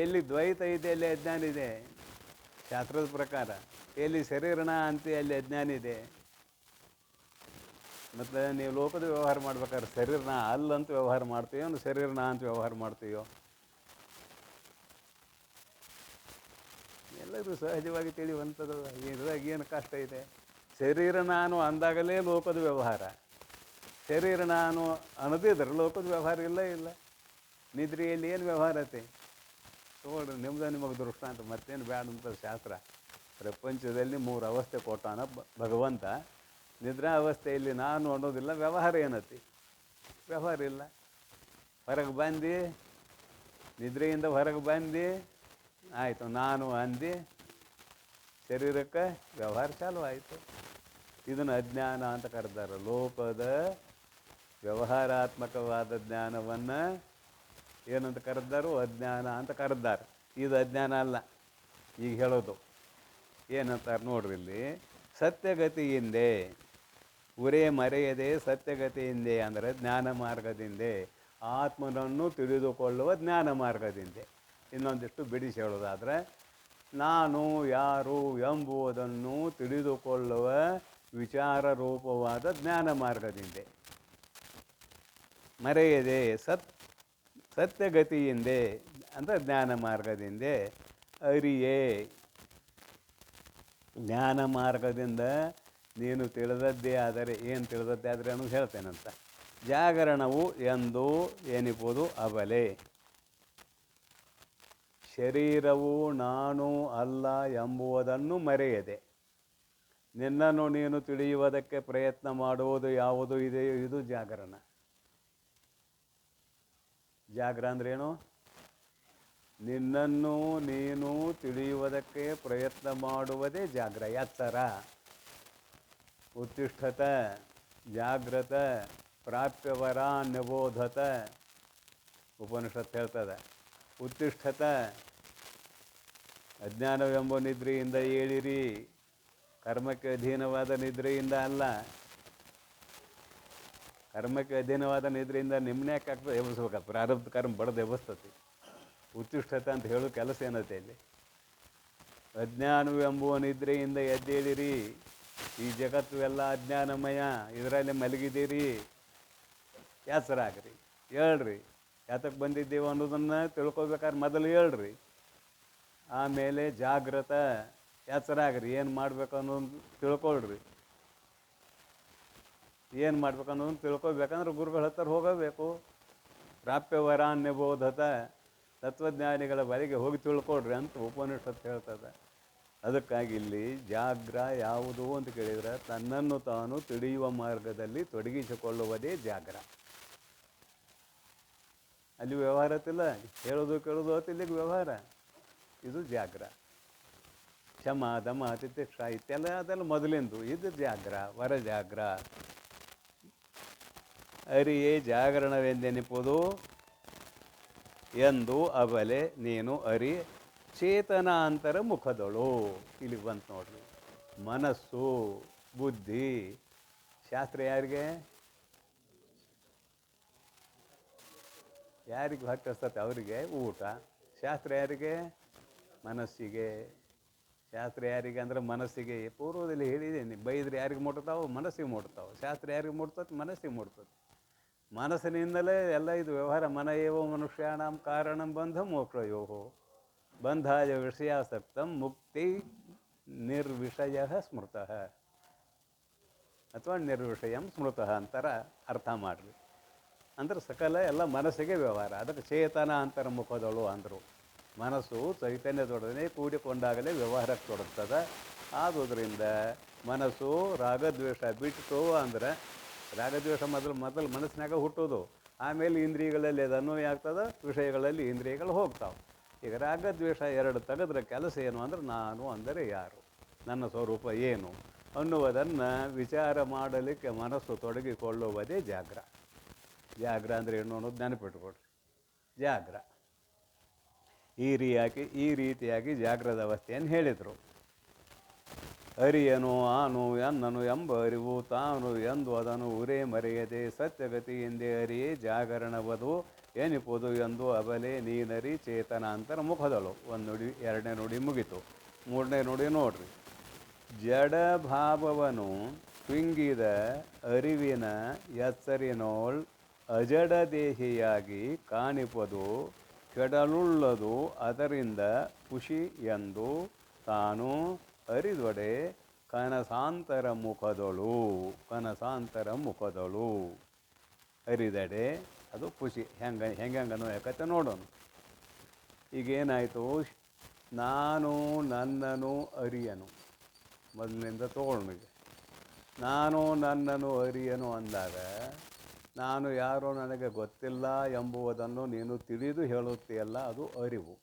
ಎಲ್ಲಿ ದ್ವೈತ ಇದೆ ಅಲ್ಲಿ ಅಜ್ಞಾನ ಇದೆ ಶಾಸ್ತ್ರದ ಪ್ರಕಾರ. ಎಲ್ಲಿ ಶರೀರನ ಅಂತ ಅಲ್ಲಿ ಅಜ್ಞಾನ ಇದೆ. ಮತ್ತು ನೀವು ಲೋಕದ ವ್ಯವಹಾರ ಮಾಡ್ಬೇಕಾದ್ರೆ ಶರೀರನ ಅಲ್ಲಂತ ವ್ಯವಹಾರ ಮಾಡ್ತೀಯೋ, ಶರೀರನ ಅಂತ ವ್ಯವಹಾರ ಮಾಡ್ತೀಯೋ? ಎಲ್ಲರೂ ಸಹಜವಾಗಿ ತಿಳಿಯುವಂಥದ್ದು. ಇದ್ರಾಗ ಏನು ಕಷ್ಟ ಇದೆ? ಶರೀರ ನಾನು ಅಂದಾಗಲೇ ಲೋಕದ ವ್ಯವಹಾರ. ಶರೀರ ನಾನು ಅನ್ನೋದಿದ್ರೆ ಲೋಕದ ವ್ಯವಹಾರ ಇಲ್ಲ. ನಿದ್ರೆಯಲ್ಲಿ ಏನು ವ್ಯವಹಾರ ಐತೆ ತಗೊಳ್ರಿ. ನಿಮಗೆ ದೃಷ್ಟಾಂತ, ಮತ್ತೇನು ಬ್ಯಾಡ ಅಂತ ಶಾಸ್ತ್ರ. ಪ್ರಪಂಚದಲ್ಲಿ 3 ಅವಸ್ಥೆ ಕೊಟ್ಟಾನ ಭಗವಂತ. ನಿದ್ರಾ ಅವಸ್ಥೆಯಲ್ಲಿ ನಾನು ಅನ್ನೋದಿಲ್ಲ, ವ್ಯವಹಾರ ಏನತಿ? ವ್ಯವಹಾರ ಇಲ್ಲ. ಹೊರಗೆ ಬಂದು ನಿದ್ರೆಯಿಂದ ಹೊರಗೆ ಬಂದು ಆಯಿತು ನಾನು ಅಂದು ಶರೀರಕ್ಕೆ ವ್ಯವಹಾರ ಚಾಲು ಆಯಿತು. ಇದನ್ನು ಅಜ್ಞಾನ ಅಂತ ಕರೆದಾರೆ. ಲೋಕದ ವ್ಯವಹಾರಾತ್ಮಕವಾದ ಜ್ಞಾನವನ್ನು ಏನಂತ ಕರೆದಾರು? ಅಜ್ಞಾನ ಅಂತ ಕರೆದಾರೆ. ಇದು ಅಜ್ಞಾನ ಅಲ್ಲ. ಈಗ ಹೇಳೋದು ಏನಂತಾರೆ ನೋಡ್ರಿ ಇಲ್ಲಿ. ಸತ್ಯಗತಿಯಿಂದೆ, ಮರೆಯದೆ ಸತ್ಯಗತಿಯಿಂದೆ ಅಂದರೆ ಜ್ಞಾನ ಮಾರ್ಗದಿಂದೆ, ಆತ್ಮನನ್ನು ತಿಳಿದುಕೊಳ್ಳುವ ಜ್ಞಾನ ಮಾರ್ಗದಿಂದೆ. ಇನ್ನೊಂದಿಷ್ಟು ಬಿಡಿಸಿ ಹೇಳೋದಾದರೆ, ನಾನು ಯಾರು ಎಂಬುವುದನ್ನು ತಿಳಿದುಕೊಳ್ಳುವ ವಿಚಾರ ರೂಪವಾದ ಜ್ಞಾನ ಮಾರ್ಗದಿಂದೆ. ಮರೆಯದೆ ಸತ್ಯಗತಿಯಿಂದೆ ಅಂದರೆ ಜ್ಞಾನ ಮಾರ್ಗದಿಂದೆ ಅರಿಯೇ. ಜ್ಞಾನ ಮಾರ್ಗದಿಂದ ನೀನು ತಿಳಿದದ್ದೇ ಆದರೆ, ಏನು ತಿಳಿದದ್ದೇ ಆದರೆ ಅನ್ನೋದು ಹೇಳ್ತೇನಂತ. ಜಾಗರಣವು ಎಂದು ಏನಿಪುದು ಅಬಲೆ. ಶರೀರವು ನಾನು ಅಲ್ಲ ಎಂಬುವುದನ್ನು ಮರೆಯದೆ ನಿನ್ನನ್ನು ನೀನು ತಿಳಿಯುವುದಕ್ಕೆ ಪ್ರಯತ್ನ ಮಾಡುವುದು ಯಾವುದು ಇದೆಯೋ ಇದು ಜಾಗರಣ. ಜಾಗ್ರ ಅಂದ್ರೇನು? ನಿನ್ನನ್ನು ನೀನು ತಿಳಿಯುವುದಕ್ಕೆ ಪ್ರಯತ್ನ ಮಾಡುವುದೇ ಜಾಗ್ರ, ಎಚ್ಚರ. ಉತ್ತಿಷ್ಠತ ಜಾಗ್ರತ ಪ್ರಾಪ್ಯವರ ನಿಬೋಧತ ಉಪನಿಷತ್ ಹೇಳ್ತದೆ. ಉತ್ತಿಷ್ಠತ ಅಜ್ಞಾನವೆಂಬ ನಿದ್ರೆಯಿಂದ ಏಳಿರಿ. ಕರ್ಮಕ್ಕೆ ಅಧೀನವಾದ ನಿದ್ರೆಯಿಂದ ಅಲ್ಲ. ಕರ್ಮಕ್ಕೆ ಅಧೀನವಾದ ನಿದ್ರೆಯಿಂದ ನಿಮ್ಮನ್ಯಾಕೆ ಆಗ್ತದೆ? ಎಬ್ಬಿಸ್ಬೇಕು. ಪ್ರಾರಬ್ಧ ಕರ್ಮ ಬಡ್ದು ಎಬ್ಬಿಸ್ತತಿ. ಉತ್ತಿಷ್ಠತೆ ಅಂತ ಹೇಳೋ ಕೆಲಸ ಏನೈತೆ ಇಲ್ಲಿ? ಅಜ್ಞಾನವೆಂಬುವ ನಿದ್ರೆಯಿಂದ ಎದ್ದೇಳಿರಿ. ಈ ಜಗತ್ತು ಎಲ್ಲ ಅಜ್ಞಾನಮಯ, ಇದರಲ್ಲಿ ಮಲಗಿದ್ದೀರಿ. ಎಚ್ಚರಾಗ್ರಿ, ಹೇಳ್ರಿ. ಯಾತಕ್ಕೆ ಬಂದಿದ್ದೇವೆ ಅನ್ನೋದನ್ನು ತಿಳ್ಕೊಬೇಕಾದ್ರೆ ಮೊದಲು ಹೇಳ್ರಿ. ಆಮೇಲೆ ಜಾಗೃತ, ಎಚ್ಚರಾಗ್ರಿ. ಏನು ಮಾಡ್ಬೇಕು ಅನ್ನೋದು ತಿಳ್ಕೊಳ್ರಿ. ಏನು ಮಾಡ್ಬೇಕು ಅನ್ನೋದನ್ನು ತಿಳ್ಕೊಬೇಕಂದ್ರೆ ಗುರುಗಳ ಹತ್ರ ಹೋಗಬೇಕು. ಪ್ರಾಪ್ಯವರಾನ್ಯಬೋಧತ, ತತ್ವಜ್ಞಾನಿಗಳ ಬಳಿಗೆ ಹೋಗಿ ತಿಳ್ಕೊಳ್ರಿ ಅಂತ ಉಪನಿಷತ್ತು ಹೇಳ್ತದೆ. ಅದಕ್ಕಾಗಿ ಇಲ್ಲಿ ಜಾಗ್ರ ಯಾವುದು ಅಂತ ಕೇಳಿದರೆ ತನ್ನನ್ನು ತಾನು ತಿಳಿಯುವ ಮಾರ್ಗದಲ್ಲಿ ತೊಡಗಿಸಿಕೊಳ್ಳುವುದೇ ಜಾಗ್ರ. ಅಲ್ಲಿ ವ್ಯವಹಾರ ತಿಲ್ಲ, ಹೇಳೋದು ಕೇಳೋದು ಇಲ್ಲಿಗೆ ವ್ಯವಹಾರ. ಇದು ಜಾಗ್ರ. ಶಮ ದಮ ತಿತಿಕ್ಷ ಇತ್ತೆಲ್ಲ ಅದೆಲ್ಲ ಮೊದಲಿಂದು. ಇದು ಜಾಗ್ರ, ವರಜಾಗ್ರ. ಅರಿಯೇ ಜಾಗರಣವೆಂದೆನಿಪುದು ಎಂದು ಅಬಲೆ ನೀನು ಅರಿ ಚೇತನಾಂತರ ಮುಖದಳು. ಇಲ್ಲಿ ಬಂತು ನೋಡ್ರಿ, ಮನಸ್ಸು, ಬುದ್ಧಿ. ಶಾಸ್ತ್ರ ಯಾರಿಗೆ ಹತ್ತಿಸ್ತತೆ ಅವರಿಗೆ ಊಟ. ಶಾಸ್ತ್ರ ಯಾರಿಗೆ? ಮನಸ್ಸಿಗೆ. ಶಾಸ್ತ್ರ ಯಾರಿಗೆ ಅಂದ್ರೆ ಮನಸ್ಸಿಗೆ. ಪೂರ್ವದಲ್ಲಿ ಹೇಳಿದ್ದೀನಿ, ಬೈದ್ರೆ ಯಾರಿಗೆ ಮುಟ್ತಾವೆ? ಮನಸ್ಸಿಗೆ ಮುಟ್ತಾವೆ. ಶಾಸ್ತ್ರ ಯಾರಿಗೆ ಮುಟ್ತದೆ? ಮನಸ್ಸಿಗೆ ಮುಟ್ತದೆ. ಮನಸ್ಸಿನಿಂದಲೇ ಎಲ್ಲ ಇದು ವ್ಯವಹಾರ. ಮನ ಏವ ಮನುಷ್ಯಾಣಂ ಕಾರಣಂ ಬಂಧ ಮೋಕ್ಷಯೋಹೋ ಬಂಧಾಯ ವಿಷಯಾಸಕ್ತಂ ಮುಕ್ತಿ ನಿರ್ವಿಷಯ ಸ್ಮೃತಃ ಅಥವಾ ನಿರ್ವಿಷಯಂ ಸ್ಮೃತಃ ಅಂತಾರ ಅರ್ಥ ಮಾಡ್ರಿ. ಅಂದ್ರೆ ಸಕಲ ಎಲ್ಲ ಮನಸ್ಸಿಗೆ ವ್ಯವಹಾರ. ಅದಕ್ಕೆ ಚೇತನ ಅಂತರ ಮುಖದಳು ಅಂದರು. ಮನಸ್ಸು ಚೈತನ್ಯದೊಡನೆ ಕೂಡಿಕೊಂಡಾಗಲೇ ವ್ಯವಹಾರಕ್ಕೆ ತೊಡಗ್ತದೆ. ಆದುದರಿಂದ ಮನಸ್ಸು ರಾಗದ್ವೇಷ ಬಿಟ್ಟು ಅಂದ್ರೆ, ರಾಗದ್ವೇಷ ಮೊದಲು ಮನಸ್ಸಿನಾಗ ಹುಟ್ಟೋದು, ಆಮೇಲೆ ಇಂದ್ರಿಯಗಳಲ್ಲಿ ಅದು ಅನ್ವಯ ಆಗ್ತದೆ, ವಿಷಯಗಳಲ್ಲಿ ಇಂದ್ರಿಯಗಳು ಹೋಗ್ತಾವೆ. ಈಗ ರಾಗದ್ವೇಷ ಎರಡು ತೆಗೆದ್ರೆ ಕೆಲಸ ಏನು ಅಂದ್ರೆ, ನಾನು ಅಂದರೆ ಯಾರು, ನನ್ನ ಸ್ವರೂಪ ಏನು ಅನ್ನುವುದನ್ನು ವಿಚಾರ ಮಾಡಲಿಕ್ಕೆ ಮನಸ್ಸು ತೊಡಗಿಕೊಳ್ಳುವುದೇ ಜಾಗ್ರ. ಜಾಗ್ರ ಅಂದರೆ ಏನು ಅನ್ನೋದು ನೆನಪಿಟ್ಕೊಡ್ರಿ. ಜಾಗ್ರ ಈ ರೀತಿಯಾಗಿ ಜಾಗ್ರದ ಅವಸ್ಥೆಯನ್ನು ಹೇಳಿದರು. ಅರಿಯನು ಆನು ಎನ್ನನು ಎಂಬ ಅರಿವು ತಾನು ಎಂದು ಅದನ್ನು ಉರೇ ಮರೆಯದೆ ಸತ್ಯಗತಿಯಿಂದೇ ಅರಿಯೇ ಜಾಗರಣವದು ಏನಿಪುದು ಎಂದು ಅಬಲೆ ನೀನರಿ ಚೇತನಾಂತರ ಮುಖದಳು. ಒಂದು ನುಡಿ, ಎರಡನೇ ನುಡಿ ಮುಗಿತು. ಮೂರನೇ ನುಡಿ ನೋಡ್ರಿ. ಜಡಭಾವವನ್ನು ಪಿಂಗಿದ ಅರಿವಿನ ಎಚ್ಚರಿನೋಳ್ ಅಜಡ ದೇಹಿಯಾಗಿ ಕಾಣಿಪದು ಕೆಡಲುಳ್ಳದು ಅದರಿಂದ ಖುಷಿ ಎಂದು ತಾನು ಅರಿದೊಡೆ ಕನಸಾಂತರ ಮುಖದಳು ಅರಿದಡೆ ಅದು ಖುಷಿ. ಹೆಂಗೆ ಅನ್ನೋ ನೋಡೋಣ. ಈಗೇನಾಯಿತು? ನಾನು ನನ್ನನ್ನು ಅರಿಯನು ಮೊದಲಿನಿಂದ ತಗೊಳ್ಳೋಣ. ಈಗ ನಾನು ನನ್ನನ್ನು ಅರಿಯನು ಅಂದಾಗ, ನಾನು ಯಾರೋ ನನಗೆ ಗೊತ್ತಿಲ್ಲ ಎಂಬುವುದನ್ನು ನೀನು ತಿಳಿದು ಹೇಳುತ್ತೀಯಲ್ಲ, ಅದು ಅರಿವು.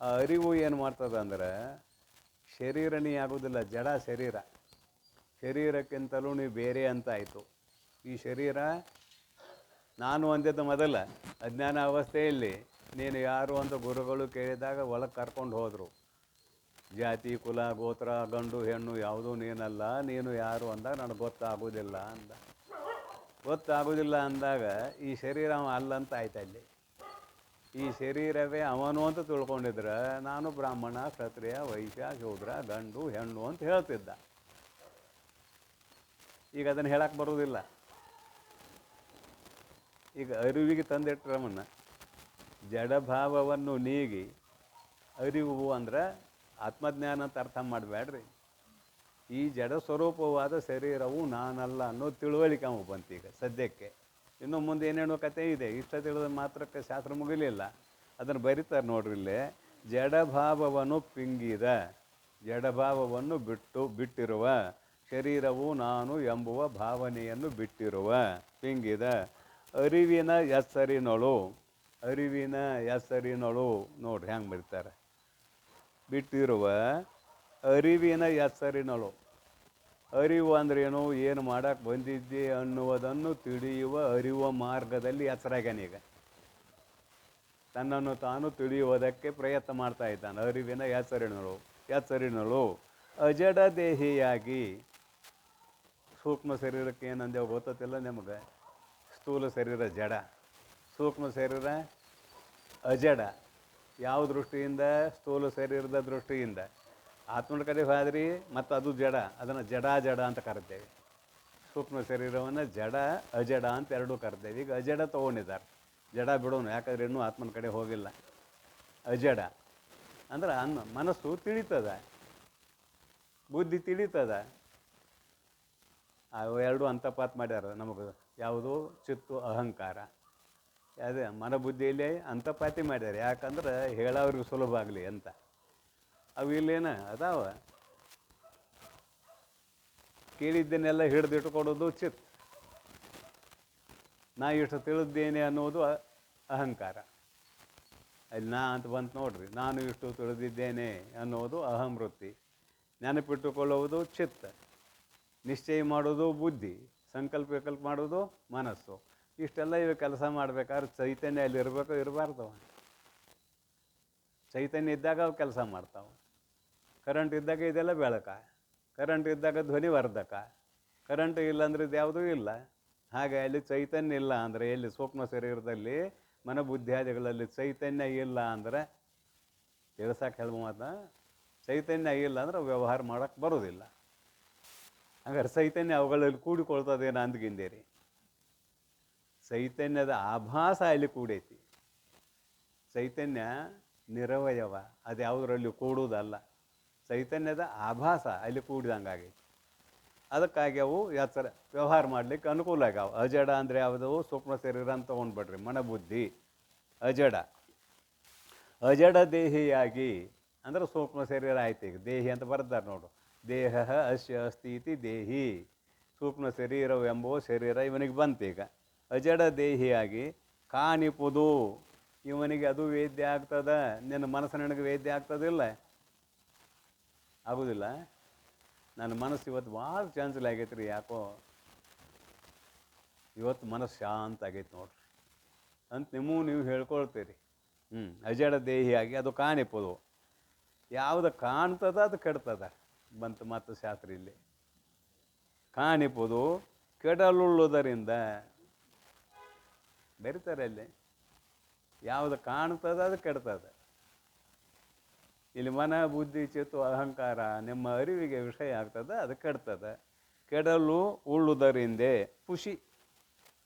ಆ ಅರಿವು ಏನು ಮಾಡ್ತದೆ ಅಂದರೆ, ಶರೀರನೇ ಆಗೋದಿಲ್ಲ, ಜಡ ಶರೀರಕ್ಕಿಂತಲೂ ನೀವು ಬೇರೆ ಅಂತ ಆಯಿತು. ಈ ಶರೀರ ನಾನು ಅಂದಿದ್ದ ಮೊದಲ ಅಜ್ಞಾನ ಅವಸ್ಥೆಯಲ್ಲಿ ನೀನು ಯಾರು ಅಂತ ಗುರುಗಳು ಕೇಳಿದಾಗ ಒಳಗೆ ಕರ್ಕೊಂಡು ಹೋದರು. ಜಾತಿ ಕುಲ ಗೋತ್ರ ಗಂಡು ಹೆಣ್ಣು ಯಾವುದೂ ನೀನಲ್ಲ, ನೀನು ಯಾರು ಅಂದಾಗ ನನಗೆ ಗೊತ್ತಾಗೋದಿಲ್ಲ ಅಂದಾಗ ಈ ಶರೀರ ಅಲ್ಲಂತ ಆಯ್ತು. ಅಲ್ಲಿ ಈ ಶರೀರವೇ ಅವನು ಅಂತ ತಿಳ್ಕೊಂಡಿದ್ರೆ ನಾನು ಬ್ರಾಹ್ಮಣ ಕ್ಷತ್ರಿಯ ವೈಶ್ಯ ಶೂದ್ರ ಗಂಡು ಹೆಣ್ಣು ಅಂತ ಹೇಳ್ತಿದ್ದ. ಈಗ ಅದನ್ನು ಹೇಳಕ್ಕೆ ಬರೋದಿಲ್ಲ. ಈಗ ಅರಿವಿಗೆ ತಂದಿಟ್ರಮನ್ನ ಜಡಭಾವವನ್ನು ನೀಗಿ ಅರಿವು ಅಂದ್ರೆ ಆತ್ಮಜ್ಞಾನ ಅಂತ ಅರ್ಥ ಮಾಡಬೇಡ್ರಿ. ಈ ಜಡ ಸ್ವರೂಪವಾದ ಶರೀರವು ನಾನಲ್ಲ ಅನ್ನೋ ತಿಳುವಳಿಕೆ ಅವ ಬಂತು ಈಗ ಸದ್ಯಕ್ಕೆ. ಇನ್ನು ಮುಂದೆ ಏನೇನೋ ಕತೆ ಇದೆ. ಇಷ್ಟ ತಿಳಿದ ಮಾತ್ರಕ್ಕೆ ಶಾಸ್ತ್ರ ಮುಗಿಲಿಲ್ಲ. ಅದನ್ನು ಬರೀತಾರೆ ನೋಡ್ರಿ ಇಲ್ಲೇ. ಜಡಭಾವವನ್ನು ಪಿಂಗಿದ, ಜಡಭಾವವನ್ನು ಬಿಟ್ಟಿರುವ ಶರೀರವು ನಾನು ಎಂಬುವ ಭಾವನೆಯನ್ನು ಬಿಟ್ಟಿರುವ ಪಿಂಗಿದ ಅರಿವಿನ ಹೆಸರಿನಳು ನೋಡ್ರಿ ಹೆಂಗೆ ಬರೀತಾರೆ. ಬಿಟ್ಟಿರುವ ಅರಿವಿನ ಹೆಸರಿನಳು. ಅರಿವು ಅಂದ್ರೇನು? ಏನು ಮಾಡಕ್ಕೆ ಬಂದಿದ್ದೆ ಅನ್ನುವುದನ್ನು ತಿಳಿಯುವ ಅರಿಯುವ ಮಾರ್ಗದಲ್ಲಿ ಹೆಸರಾಗ್ಯಾನೀಗ. ತನ್ನನ್ನು ತಾನು ತಿಳಿಯುವುದಕ್ಕೆ ಪ್ರಯತ್ನ ಮಾಡ್ತಾ ಇದ್ದಾನೆ. ಅರಿವಿನ ಹೆಸರಿನಳು ಅಜಡ ದೇಹಿಯಾಗಿ. ಸೂಕ್ಷ್ಮ ಶರೀರಕ್ಕೆ ಏನಂದೇವು ಗೊತ್ತಿಲ್ಲ ನಿಮಗೆ? ಸ್ಥೂಲ ಶರೀರ ಜಡ, ಸೂಕ್ಷ್ಮ ಶರೀರ ಅಜಡ. ಯಾವ ದೃಷ್ಟಿಯಿಂದ? ಸ್ಥೂಲ ಶರೀರದ ದೃಷ್ಟಿಯಿಂದ. ಆತ್ಮನ ಕಡೆ ಹೋದ್ರಿ ಮತ್ತು ಅದು ಜಡ, ಅದನ್ನು ಜಡ ಅಂತ ಕರಿತೇವೆ. ಸೂಕ್ಷ್ಮ ಶರೀರವನ್ನು ಜಡ ಅಜಡ ಅಂತ ಎರಡೂ ಕರಿತೇವೆ. ಈಗ ಅಜಡ ತೊಗೊಂಡಿದ್ದಾರೆ, ಜಡ ಬಿಡೋನು, ಯಾಕಂದ್ರೆ ಇನ್ನೂ ಆತ್ಮನ ಕಡೆ ಹೋಗಿಲ್ಲ. ಅಜಡ ಅಂದ್ರೆ ಮನಸ್ಸು ತಿಳಿತದ, ಬುದ್ಧಿ ತಿಳಿತದ. ಅವು ಎರಡು ಅಂತಪಾತ್ ಮಾಡ್ಯಾರ ನಮಗೆ. ಯಾವುದು? ಚಿತ್ತು ಅಹಂಕಾರ. ಅದೇ ಮನಬುದ್ಧಿಯಲ್ಲಿ ಅಂತಪಾತಿ ಮಾಡ್ಯಾರ. ಯಾಕಂದ್ರೆ ಹೇಳೋವ್ರಿಗೆ ಸುಲಭ ಆಗಲಿ ಅಂತ. ಅವು ಇಲ್ಲೇನ ಅದಾವ. ಕೇಳಿದ್ದನ್ನೆಲ್ಲ ಹಿಡಿದಿಟ್ಟುಕೊಡೋದು ಚಿತ್. ನಾ ಇಷ್ಟು ತಿಳಿದ್ದೇನೆ ಅನ್ನೋದು ಅಹಂಕಾರ. ಅಲ್ಲಿ ನಾ ಅಂತ ಬಂತು ನೋಡ್ರಿ. ನಾನು ಇಷ್ಟು ತಿಳಿದಿದ್ದೇನೆ ಅನ್ನೋದು ಅಹಂ ವೃತ್ತಿ. ನೆನಪಿಟ್ಟುಕೊಳ್ಳುವುದು ಚಿತ್ತ, ನಿಶ್ಚಯ ಮಾಡೋದು ಬುದ್ಧಿ, ಸಂಕಲ್ಪ ವಿಕಲ್ಪ ಮಾಡೋದು ಮನಸ್ಸು. ಇಷ್ಟೆಲ್ಲ ಇವು ಕೆಲಸ ಮಾಡ್ಬೇಕಾದ್ರೆ ಚೈತನ್ಯ ಅಲ್ಲಿ ಇರಬೇಕು ಇರಬಾರ್ದವ. ಚೈತನ್ಯ ಇದ್ದಾಗ ಅವು ಕೆಲಸ ಮಾಡ್ತಾವೆ. ಕರೆಂಟ್ ಇದ್ದಾಗ ಇದೆಲ್ಲ ಬೆಳಕ, ಕರೆಂಟ್ ಇದ್ದಾಗ ಧ್ವನಿವರ್ಧಕ, ಕರೆಂಟ್ ಇಲ್ಲಾಂದ್ರೆ ಇದು ಯಾವುದೂ ಇಲ್ಲ. ಹಾಗೆ ಅಲ್ಲಿ ಚೈತನ್ಯ ಇಲ್ಲ ಅಂದರೆ, ಎಲ್ಲಿ ಸೂಕ್ಷ್ಮ ಶರೀರದಲ್ಲಿ ಮನಬುದ್ಧಿಯಾದಿಗಳಲ್ಲಿ ಚೈತನ್ಯ ಇಲ್ಲ ಅಂದರೆ, ತಿಳಿಸಕ್ಕೆ ಹೇಳುವ ಮಾತು, ಚೈತನ್ಯ ಇಲ್ಲ ಅಂದ್ರೆ ವ್ಯವಹಾರ ಮಾಡೋಕ್ಕೆ ಬರೋದಿಲ್ಲ. ಹಾಗಾದ್ರೆ ಚೈತನ್ಯ ಅವುಗಳಲ್ಲಿ ಕೂಡಿಕೊಳ್ತದೇನೋ ಅಂದ್ಗಿಂದೇರಿ. ಚೈತನ್ಯದ ಆಭಾಸ ಅಲ್ಲಿ ಕೂಡೈತಿ. ಚೈತನ್ಯ ನಿರವಯವ, ಅದು ಯಾವುದರಲ್ಲಿ ಕೂಡುವುದಲ್ಲ. ಚೈತನ್ಯದ ಆಭಾಸ ಅಲ್ಲಿ ಕೂಡಿದಂಗಾಗೈತಿ. ಅದಕ್ಕಾಗಿ ಅವು ಎಚ್ಚರ ವ್ಯವಹಾರ ಮಾಡಲಿಕ್ಕೆ ಅನುಕೂಲ ಆಗ್ಯಾವ. ಅಜಡ ಅಂದರೆ ಯಾವುದವು? ಸೂಕ್ಷ್ಮ ಶರೀರ ಅಂತ ತೊಗೊಂಡ್ಬಿಡ್ರಿ. ಮನಬುದ್ಧಿ ಅಜಡ. ಅಜಡ ದೇಹಿಯಾಗಿ ಅಂದ್ರೆ ಸೂಕ್ಷ್ಮ ಶರೀರ ಆಯ್ತು. ಈಗ ದೇಹಿ ಅಂತ ಬರ್ತಾರೆ ನೋಡು. ದೇಹ ಅಸ್ಯ ಅಸ್ತಿ ಇತಿ ದೇಹಿ. ಸೂಕ್ಷ್ಮ ಶರೀರವೆಂಬುವ ಶರೀರ ಇವನಿಗೆ ಬಂತೀಗ. ಅಜಡ ದೇಹಿಯಾಗಿ ಕಾಣಿಪುದು, ಇವನಿಗೆ ಅದು ವೇದ್ಯ ಆಗ್ತದ. ನಿನ್ನ ಮನಸ್ಸು ನನಗೆ ವೇದ್ಯ ಆಗ್ತದಿಲ್ಲ? ಆಗೋದಿಲ್ಲ. ನನ್ನ ಮನಸ್ಸು ಇವತ್ತು ಭಾಳ ಚಾನ್ಸಲ್ ಆಗೈತೆ ರೀ. ಯಾಕೋ ಇವತ್ತು ಮನಸ್ಸು ಶಾಂತ ಆಗೈತೆ ನೋಡ್ರಿ ಅಂತ ನೀವು ಹೇಳ್ಕೊಳ್ತೀರಿ. ಅಜಡ ದೇಹಿಯಾಗಿ ಅದು ಕಾಣಿಪುದು. ಯಾವುದು ಕಾಣ್ತದ ಅದು ಕೆಡ್ತದ ಬಂತು ಮತ್ತು ಶಾಸ್ತ್ರ ಇಲ್ಲಿ. ಕಾಣಿಪುದು ಕೆಡಲುಳ್ಳುವುದರಿಂದ ಬೆರಿತಾರೆ ಅಲ್ಲಿ. ಯಾವುದು ಕಾಣ್ತದ ಅದು ಕೆಡ್ತದ. ಇಲ್ಲಿ ಮನ ಬುದ್ಧಿ ಚಿತ್ತು ಅಹಂಕಾರ ನಿಮ್ಮ ಅರಿವಿಗೆ ವಿಷಯ ಆಗ್ತದೆ, ಅದು ಕೆಡ್ತದ. ಕೆಡಲು ಉಳ್ಳುವುದರಿಂದೇ ಖುಷಿ,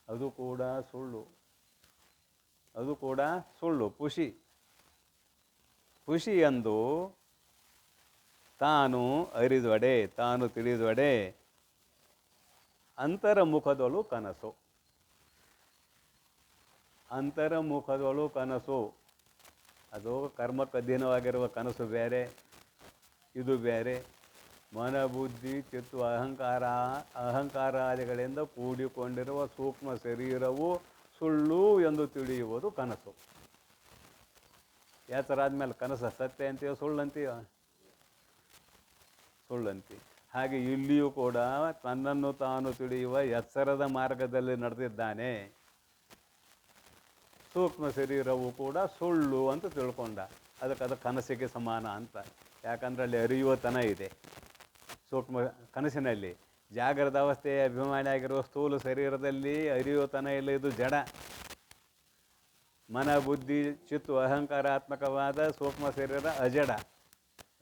ಅದು ಕೂಡ ಸುಳ್ಳು. ಅದು ಕೂಡ ಸುಳ್ಳು. ಖುಷಿ ಖುಷಿ ಎಂದು ತಾನು ಅರಿದೊಡೆ, ತಾನು ತಿಳಿದೊಡೆ ಅಂತರಮುಖದೊಳು ಕನಸು. ಅಂತರಮುಖದೊಳು ಕನಸು ಅದು ಕರ್ಮಕ್ಕೆ ಅಧೀನವಾಗಿರುವ ಕನಸು ಬೇರೆ, ಇದು ಬೇರೆ. ಮನಬುದ್ಧಿ ಚಿತ್ತು ಅಹಂಕಾರಾದಿಗಳಿಂದ ಕೂಡಿಕೊಂಡಿರುವ ಸೂಕ್ಷ್ಮ ಶರೀರವು ಸುಳ್ಳು ಎಂದು ತಿಳಿಯುವುದು ಕನಸು. ಯಾತರಾದ್ಮೇಲೆ ಕನಸು ಸತ್ಯ ಅಂತೀಯೋ ಸುಳ್ಳಂತೀಯೋ? ಸುಳ್ಳಂತಿ. ಹಾಗೆ ಇಲ್ಲಿಯೂ ಕೂಡ ತನ್ನನ್ನು ತಾನು ತಿಳಿಯುವ ಎಚ್ಚರದ ಮಾರ್ಗದಲ್ಲಿ ನಡೆದಿದ್ದಾನೆ. ಸೂಕ್ಷ್ಮ ಶರೀರವು ಕೂಡ ಸುಳ್ಳು ಅಂತ ತಿಳ್ಕೊಂಡ. ಅದು ಕನಸಿಗೆ ಸಮಾನ ಅಂತ. ಯಾಕಂದ್ರೆ ಅಲ್ಲಿ ಅರಿಯುವತನ ಇದೆ. ಸೂಕ್ಷ್ಮ ಕನಸಿನಲ್ಲಿ ಜಾಗ್ರದ ಅವಸ್ಥೆಯ ಅಭಿಮಾನಿ ಆಗಿರುವ ಸ್ಥೂಲ ಶರೀರದಲ್ಲಿ ಅರಿಯುವತನ ಇಲ್ಲ, ಇದು ಜಡ. ಮನ ಬುದ್ಧಿ ಚಿತ್ತು ಅಹಂಕಾರಾತ್ಮಕವಾದ ಸೂಕ್ಷ್ಮ ಶರೀರ ಅಜಡ.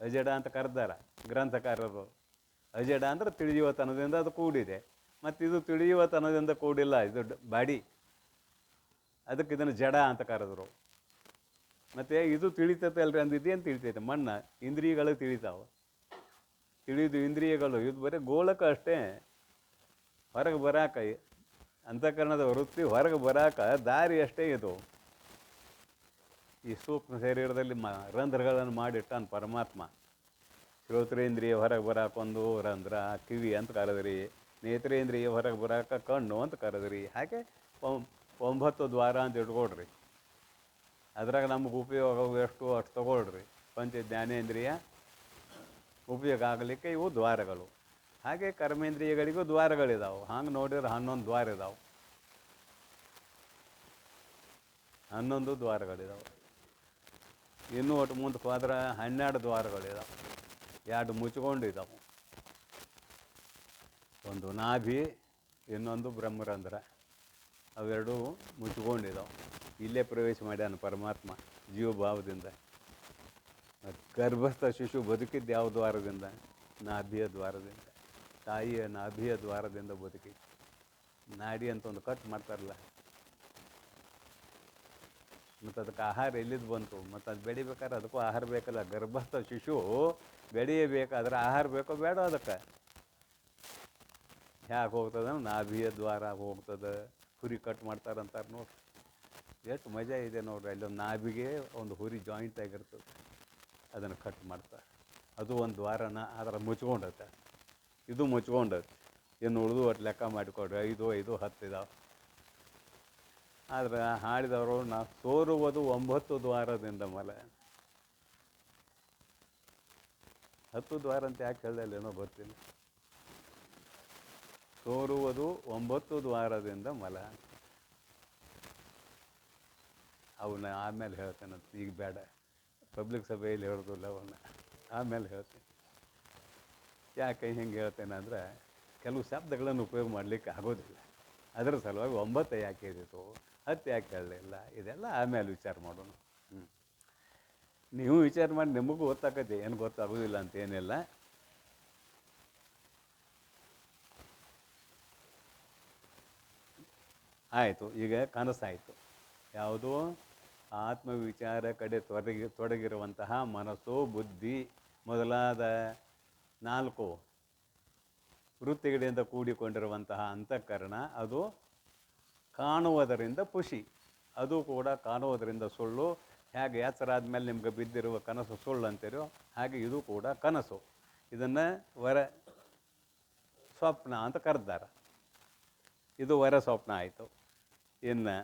ಅಜಡ ಅಂತ ಕರೆದಾರ ಗ್ರಂಥಕಾರರು. ಅಜಡ ಅಂದ್ರೆ ತಿಳಿಯುವತನದಿಂದ ಅದು ಕೂಡಿದೆ. ಮತ್ತು ಇದು ತಿಳಿಯುವತನದಿಂದ ಕೂಡಿಲ್ಲ, ಇದು ಬಾಡಿ. ಅದಕ್ಕೆ ಇದನ್ನು ಜಡ ಅಂತ ಕರೆದ್ರು. ಮತ್ತು ಇದು ತಿಳಿತೈತೆ ಅಲ್ರಿ ಅಂದಿದ್ದು ಏನು ತಿಳಿತೈತೆ? ಮಣ್ಣು. ಇಂದ್ರಿಯಗಳು ತಿಳಿತಾವೆ. ತಿಳಿದು ಇಂದ್ರಿಯಗಳು ಇದು ಬರೀ ಗೋಳಕ ಅಷ್ಟೇ. ಹೊರಗೆ ಬರಾಕ ಅಂತಃಕರಣದ ವೃತ್ತಿ ಹೊರಗೆ ಬರಾಕ ದಾರಿ ಅಷ್ಟೇ ಇದು. ಈ ಸೂಕ್ಷ್ಮ ಶರೀರದಲ್ಲಿ ರಂಧ್ರಗಳನ್ನು ಮಾಡಿಟ್ಟಾನ ಪರಮಾತ್ಮ. ಶ್ರೋತ್ರೇಂದ್ರಿಯ ಹೊರಗೆ ಬರಾಕೊಂದು ರಂಧ್ರ, ಕಿವಿ ಅಂತ ಕರೆದ್ರಿ. ನೇತ್ರೇಂದ್ರಿಯ ಹೊರಗೆ ಬರಾಕ ಕಣ್ಣು ಅಂತ ಕರೆದ್ರಿ. ಹಾಗೆ 9 ದ್ವಾರ ಅಂತ ಇಟ್ಕೊಳ್ರಿ. ಅದ್ರಾಗ ನಮ್ಗೆ ಉಪಯೋಗ ಎಷ್ಟು ಅಷ್ಟು ತಗೊಳ್ರಿ. ಪಂಚ ಜ್ಞಾನೇಂದ್ರಿಯ ಉಪಯೋಗ ಆಗಲಿಕ್ಕೆ ಇವು ದ್ವಾರಗಳು. ಹಾಗೆ ಕರ್ಮೇಂದ್ರಿಯಗಳಿಗೂ ದ್ವಾರಗಳಿದಾವೆ. ಹಂಗೆ ನೋಡಿದ್ರೆ 11 ದ್ವಾರ ಇದಾವೆ. 11 ದ್ವಾರಗಳಿದಾವೆ. ಇನ್ನೂ ಒಟ್ಟು ಮುಂದಕ್ಕೆ ಹೋದ್ರೆ 12 ದ್ವಾರಗಳಿದಾವೆ. 2 ಮುಚ್ಕೊಂಡಿದ್ದಾವೆ. ಒಂದು ನಾಭಿ, ಇನ್ನೊಂದು ಬ್ರಹ್ಮರಂಧ್ರ. ಅವೆರಡು ಮುಚ್ಕೊಂಡಿದ್ದಾವೆ. ಇಲ್ಲೇ ಪ್ರವೇಶ ಮಾಡ್ಯಾನ ಪರಮಾತ್ಮ ಜೀವಭಾವದಿಂದ. ಗರ್ಭಸ್ಥ ಶಿಶು ಬದುಕಿದ್ದು ಯಾವ ದ್ವಾರದಿಂದ? ನಾಭಿಯ ದ್ವಾರದಿಂದ. ತಾಯಿಯ ನಾಭಿಯ ದ್ವಾರದಿಂದ ಬದುಕಿ. ನಾಡಿ ಅಂತ ಒಂದು ಕಟ್ ಮಾಡ್ತಾರಲ್ಲ, ಮತ್ತು ಅದಕ್ಕೆ ಆಹಾರ ಎಲ್ಲಿದ್ದು ಬಂತು? ಮತ್ತು ಅದು ಬೆಳಿಬೇಕಾದ್ರೆ ಅದಕ್ಕೂ ಆಹಾರ ಬೇಕಲ್ಲ. ಗರ್ಭಸ್ಥ ಶಿಶು ಬೆಳೆಯಬೇಕಾದ್ರೆ ಆಹಾರ ಬೇಕೋ ಬೇಡ? ಅದಕ್ಕೆ ಹ್ಯಾಕೆ ಹೋಗ್ತದೆ? ನಾಭಿಯ ದ್ವಾರ ಹೋಗ್ತದೆ. ಹುರಿ ಕಟ್ ಮಾಡ್ತಾರಂತಾರೆ ನೋಡ್ರಿ. ಎಷ್ಟು ಮಜಾ ಇದೆ ನೋಡ್ರಿ. ಅಲ್ಲೊಂದು ನಾಭಿಗೆ ಒಂದು ಹುರಿ ಜಾಯಿಂಟ್ ಆಗಿರ್ತದೆ, ಅದನ್ನು ಕಟ್ ಮಾಡ್ತಾರೆ. ಅದು ಒಂದು ದ್ವಾರನ ಅದರ ಮುಚ್ಕೊಂಡತ್ತೆ. ಇದು ಮುಚ್ಕೊಂಡತ್ತೆ. ಇನ್ನು ಉಳಿದು ಒಟ್ಟು ಲೆಕ್ಕ ಮಾಡಿಕೊಡ್ರಿ. 5, 5, 10 ಇದಾವೆ. ಆದ್ರೆ ಹಾಡಿದವರು ನಾವು ಸೋರುವುದು 9 ದ್ವಾರದಿಂದ ಮಲ. 10 ದ್ವಾರ ಅಂತ ಯಾಕೆ ಹೇಳಲೇನೋ ಗೊತ್ತಿಲ್ಲ. ತೋರುವುದು 9 ದ್ವಾರದಿಂದ ಮಲ. ಅವನ್ನ ಆಮೇಲೆ ಹೇಳ್ತೇನೆ, ಈಗ ಬೇಡ, ಪಬ್ಲಿಕ್ ಸಭೆಯಲ್ಲಿ ಹೇಳೋದಿಲ್ಲ ಅವನ್ನ, ಆಮೇಲೆ ಹೇಳ್ತೇನೆ. ಯಾಕೆ ಹಿಂಗೆ ಹೇಳ್ತೇನೆ ಅಂದರೆ, ಕೆಲವು ಶಬ್ದಗಳನ್ನು ಉಪಯೋಗ ಮಾಡಲಿಕ್ಕೆ ಆಗೋದಿಲ್ಲ. ಅದರ ಸಲುವಾಗಿ 9 ಯಾಕೆ ಇದ್ದಿತು, 10 ಯಾಕೆ ಹೇಳಲಿಲ್ಲ, ಇದೆಲ್ಲ ಆಮೇಲೆ ವಿಚಾರ ಮಾಡೋಣ. ನೀವು ವಿಚಾರ ಮಾಡಿ, ನಿಮಗೂ ಗೊತ್ತಾಗತ್ತೆ, ಏನು ಗೊತ್ತಾಗೋದಿಲ್ಲ ಅಂತ ಏನಿಲ್ಲ. ಆಯಿತು, ಈಗ ಕನಸಾಯಿತು. ಯಾವುದು? ಆತ್ಮವಿಚಾರ ಕಡೆ ತೊಡಗಿರುವಂತಹ ಮನಸ್ಸು, ಬುದ್ಧಿ ಮೊದಲಾದ 4 ವೃತ್ತಿಗಳಿಂದ ಕೂಡಿಕೊಂಡಿರುವಂತಹ ಅಂತಃಕರಣ, ಅದು ಕಾಣುವುದರಿಂದ ಖುಷಿ, ಅದು ಕೂಡ ಕಾಣುವುದರಿಂದ ಸುಳ್ಳು. ಹೇಗೆ ಎಚ್ಚರ ಆದಮೇಲೆ ನಿಮ್ಗೆ ಬಿದ್ದಿರುವ ಕನಸು ಸುಳ್ಳು ಅಂತೀರೋ ಹಾಗೆ ಇದು ಕೂಡ ಕನಸು. ಇದನ್ನು ಸ್ವಪ್ನ ಅಂತ ಕರೆದಾರ. ಇದು ಸ್ವಪ್ನ ಆಯಿತು. ಇನ್ನು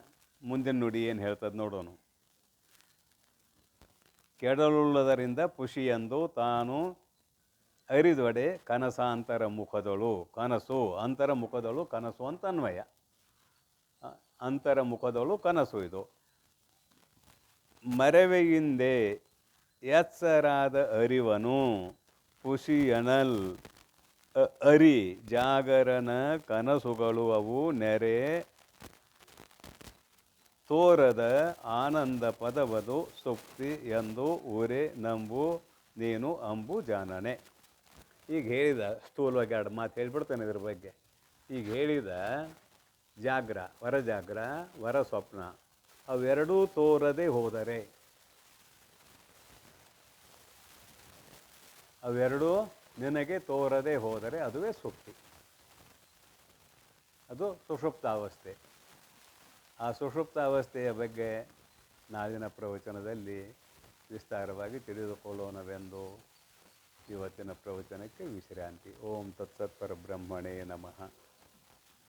ಮುಂದಿನ ನುಡಿ ಏನು ಹೇಳ್ತದೆ ನೋಡೋಣ. ಕೆಡಲುಳ್ಳದರಿಂದ ಖುಷಿ ಎಂದು ತಾನು ಅರಿದೊಡೆ ಕನಸಾಂತರ ಮುಖದಳು. ಕನಸು ಅಂತರ ಮುಖದಳು ಕನಸು ಅಂತ ಅನ್ವಯ. ಅಂತರ ಮುಖದಳು ಕನಸು. ಇದು ಮರೆವೆಯಿಂದೆ ಎಚ್ಚರಾದ ಅರಿವನು ಖುಷಿಯನಲ್ ಅರಿ ಜಾಗರನ ಕನಸುಗಳು ಅವು ನೆರೆ ತೋರದ ಆನಂದ ಪದವದು ಸುಪ್ತಿ ಎಂದು ಊರೇ ನಂಬು ನೀನು ಅಂಬು ಜಾನನೆ. ಈಗ ಹೇಳಿದ ಸ್ಥೂಲವಾಗಿ 2 ಮಾತು ಹೇಳ್ಬಿಡ್ತೇನೆ ಇದ್ರ ಬಗ್ಗೆ. ಈಗ ಹೇಳಿದ ಜಾಗ್ರ, ವರಜಾಗ್ರ, ಸ್ವಪ್ನ ಅವೆರಡೂ ತೋರದೆ ಹೋದರೆ, ಅವೆರಡೂ ನಿನಗೆ ತೋರದೆ ಹೋದರೆ ಅದುವೇ ಸುಪ್ತಿ, ಅದು ಸುಷುಪ್ತಾವಸ್ಥೆ. ಆ ಸುಷುಪ್ತಾವಸ್ಥೆಯ ಬಗ್ಗೆ ನಾಳಿನ ಪ್ರವಚನದಲ್ಲಿ ವಿಸ್ತಾರವಾಗಿ ತಿಳಿದುಕೊಳ್ಳೋಣವೆಂದು ಇವತ್ತಿನ ಪ್ರವಚನಕ್ಕೆ ವಿಶ್ರಾಂತಿ. ಓಂ ತತ್ಸತ್ ಪರಬ್ರಹ್ಮಣೇ ನಮಃ.